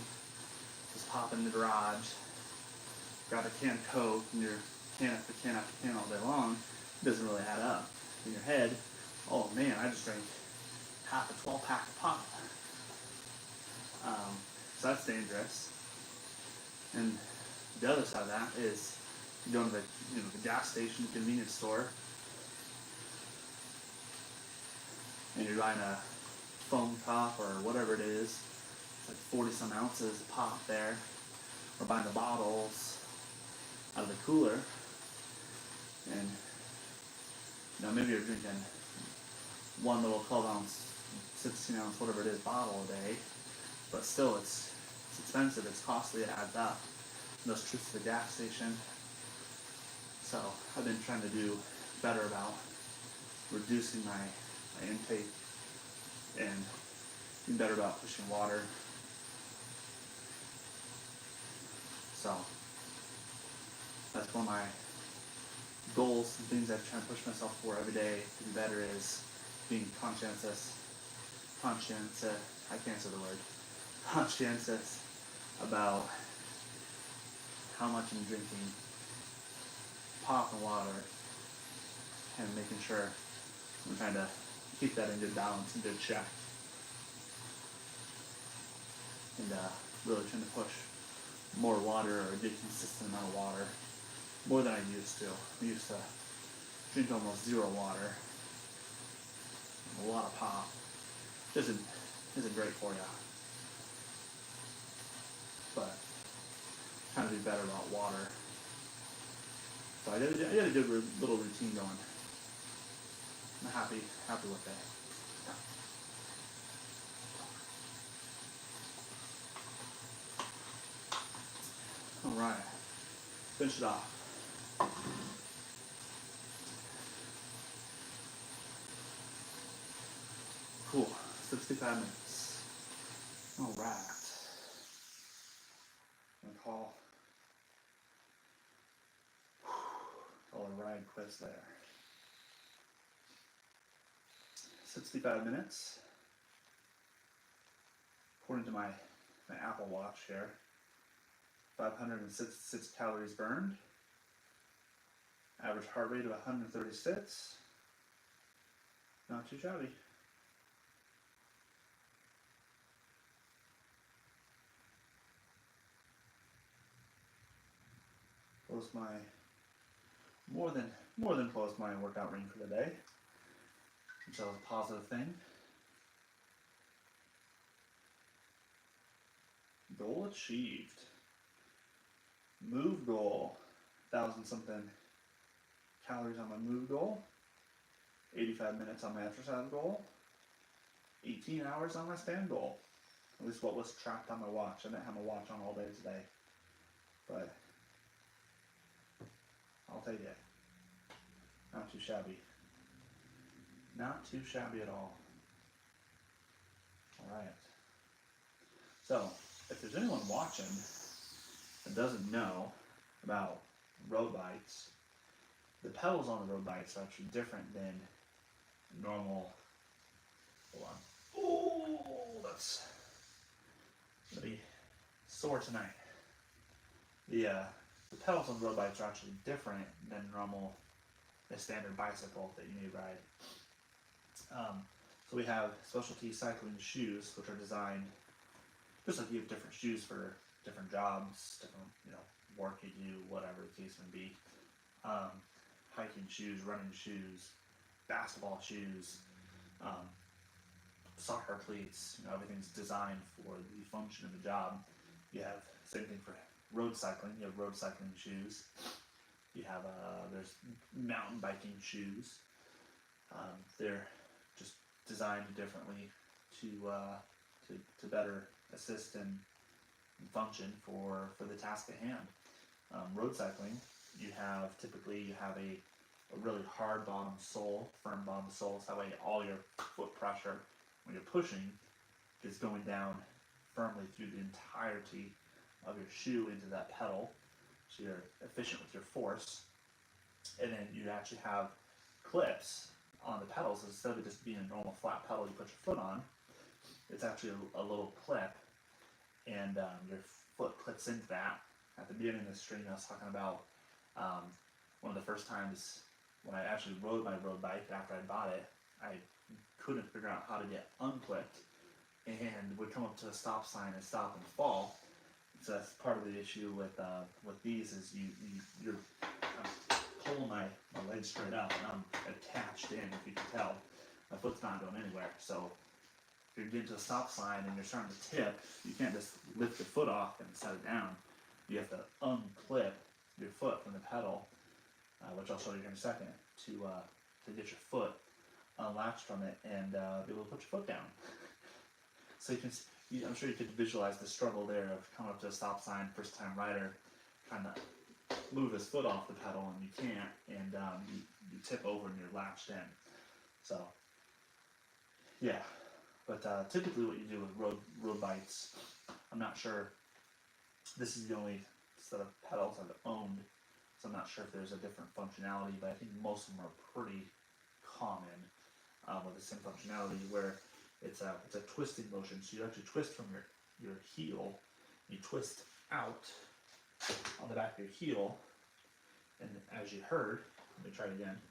Just pop in the garage, grab a can of Coke, and you're can after can after can all day long. It doesn't really add up. In your head, oh man, I just drank half a 12-pack of pop. So that's dangerous. And the other side of that is you go to the gas station, convenience store, and you're buying a foam top or whatever it is. It's like 40 some ounces of pop there. Or buying the bottles out of the cooler. And maybe you're drinking one little 12 ounce, 16 ounce, whatever it is, bottle a day. But still, it's expensive, it's costly, it adds up. And those trips to the gas station. So I've been trying to do better about reducing my intake and being better about pushing water. So that's one of my goals and things I've tried to push myself for every day to be better is being conscientious, I can't say the word, conscientious about how much I'm drinking pop and water and making sure I'm trying to keep that in good balance and good check. And really trying to push more water or a good consistent amount of water. More than I used to. I used to drink almost zero water. A lot of pop. Isn't great for you. But trying to be better about water. So I got a good little routine going. I'm happy with that. All right, finish it off. Cool, 65 minutes. All right. I'm gonna call a ride quiz there. 65 minutes. According to my Apple Watch here, 566 calories burned. Average heart rate of 136. Not too shabby. Closed my more than closed my workout ring for the day, which is a positive thing. Goal achieved. Move goal, 1,000 something calories on my move goal. 85 minutes on my exercise goal. 18 hours on my stand goal. At least what was tracked on my watch. I didn't have my watch on all day today, but I'll take it. Not too shabby. Not too shabby at all. Alright. So, if there's anyone watching that doesn't know about road bikes, the pedals on the road bikes are actually different than normal. Hold on. Oh, that's gonna be sore tonight. The pedals on road bikes are actually different than the standard bicycle that you may ride. So we have specialty cycling shoes, which are designed just like you have different shoes for different jobs, different work you do, whatever the case may be. Hiking shoes, running shoes, basketball shoes, soccer cleats. Everything's designed for the function of the job. You have same thing for road cycling. You have road cycling shoes. You have there's mountain biking shoes. They're just designed differently to better assist and function for the task at hand. Road cycling, typically you have a really hard bottom sole, firm bottom sole, so that way all your foot pressure when you're pushing is going down firmly through the entirety of your shoe into that pedal. so you're efficient with your force. And then you actually have clips on the pedals. Instead of it just being a normal flat pedal you put your foot on, it's actually a little clip, and your foot clips into that. At the beginning of the stream, I was talking about one of the first times when I actually rode my road bike after I bought it, I couldn't figure out how to get unclipped, and would come up to a stop sign and stop and fall. So that's part of the issue with these is you're pulling my legs straight up and I'm attached in, if you can tell. My foot's not going anywhere. So if you're getting to a stop sign and you're starting to tip, you can't just lift your foot off and set it down. You have to unclip your foot from the pedal, which I'll show you here in a second, to get your foot unlatched from it and be able to put your foot down. So I'm sure you could visualize the struggle there of coming up to a stop sign, first time rider, trying to move his foot off the pedal and you can't, and you tip over and you're latched in. So, yeah. But typically what you do with road bikes, I'm not sure, this is the only set of pedals I've owned, so I'm not sure if there's a different functionality, but I think most of them are pretty common with the same functionality where it's a twisting motion. So you actually twist from your heel, you twist out on the back of your heel, and as you heard, let me try it again.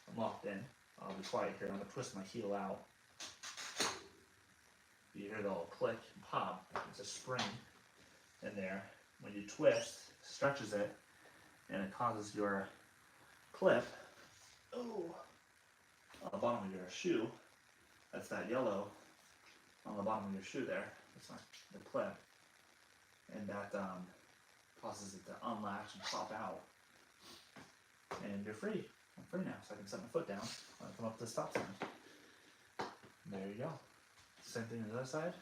I'm locked in. I'll be quiet here. I'm going to twist my heel out. You hear the little click and pop. It's a spring in there. When you twist, it stretches it, and it causes your clip on the bottom of your shoe. That's that yellow on the bottom of your shoe there. That's the clip. And that causes it to unlatch and pop out. And you're free. I'm free now, so I can set my foot down when I come up to the stop sign. And there you go. Same thing on the other side.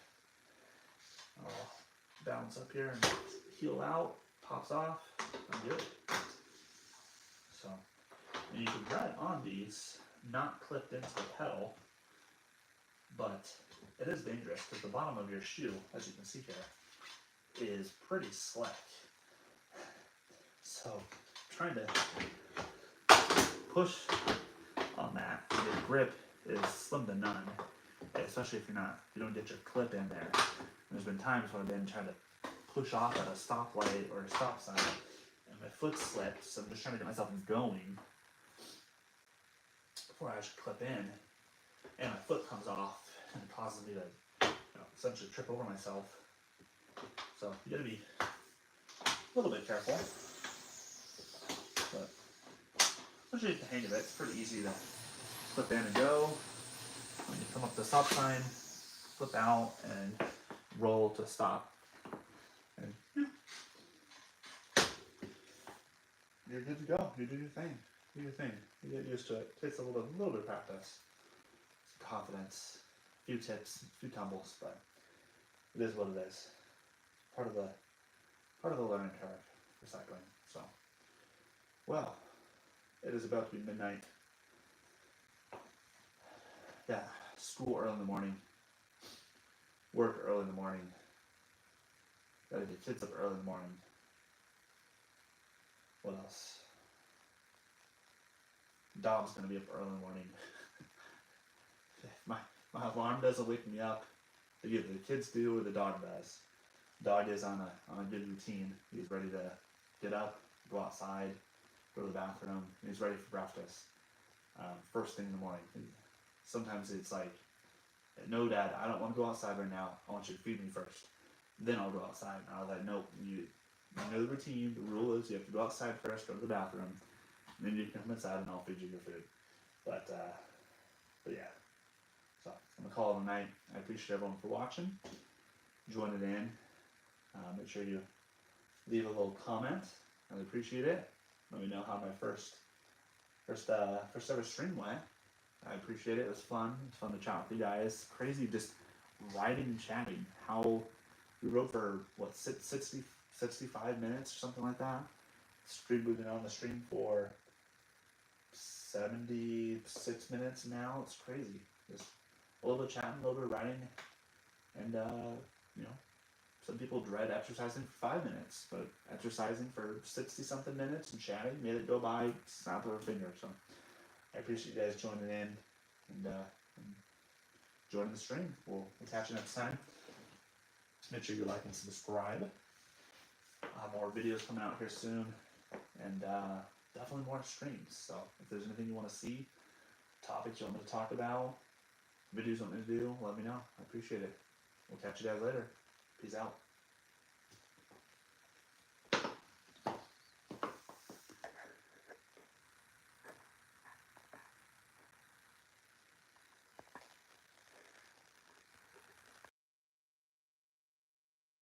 I'll balance up here and heel out, pops off, I'm good. So, and you can ride on these, not clipped into the pedal, but it is dangerous because the bottom of your shoe, as you can see here, is pretty slick. So, trying to push on that, your grip is slim to none, especially if you don't get your clip in there. And there's been times when I've been trying to push off at a stoplight or a stop sign, and my foot slipped, so I'm just trying to get myself going before I actually clip in, and my foot comes off, and it causes me to essentially trip over myself. So you gotta be a little bit careful. But once you get the hang of it, it's pretty easy to flip in and go. When you come up to the stop sign, flip out and roll to stop. And you're good to go. You do your thing. Do your thing. You get used to it. It takes a little bit of practice. Some confidence, a few tips, a few tumbles, but it is what it is. Part of the learning curve for cycling. So, well, it is about to be midnight. Yeah, school early in the morning, work early in the morning, gotta get kids up early in the morning. What else? Dog's gonna be up early in the morning. my alarm doesn't wake me up. Either the kids do or the dog does. Dog is on a good routine. He's ready to get up, go outside, go to the bathroom. He's ready for breakfast. First thing in the morning. Sometimes it's like, no, Dad, I don't want to go outside right now. I want you to feed me first. Then I'll go outside. And I was like, nope, you know the routine. The rule is you have to go outside first, go to the bathroom, and then you can come inside and I'll feed you your food. But yeah. So I'm going to call it a night. I appreciate everyone for watching, joining in. Make sure you leave a little comment. I really appreciate it. Let me know how my first ever stream went. I appreciate it. It was fun. It was fun to chat with you guys. Crazy just riding and chatting. How we rode for, 65 minutes or something like that. We've been on the stream for 76 minutes now. It's crazy. Just a little bit of chatting, a little bit of riding, and Some people dread exercising for 5 minutes, but exercising for 60 something minutes and chatting made it go by snap of a finger. So I appreciate you guys joining in and joining the stream. We'll catch you next time. Make sure you like and subscribe. More videos coming out here soon, and definitely more streams. So if there's anything you want to see, topics you want me to talk about, videos you want me to do, let me know. I appreciate it. We'll catch you guys later. Peace out.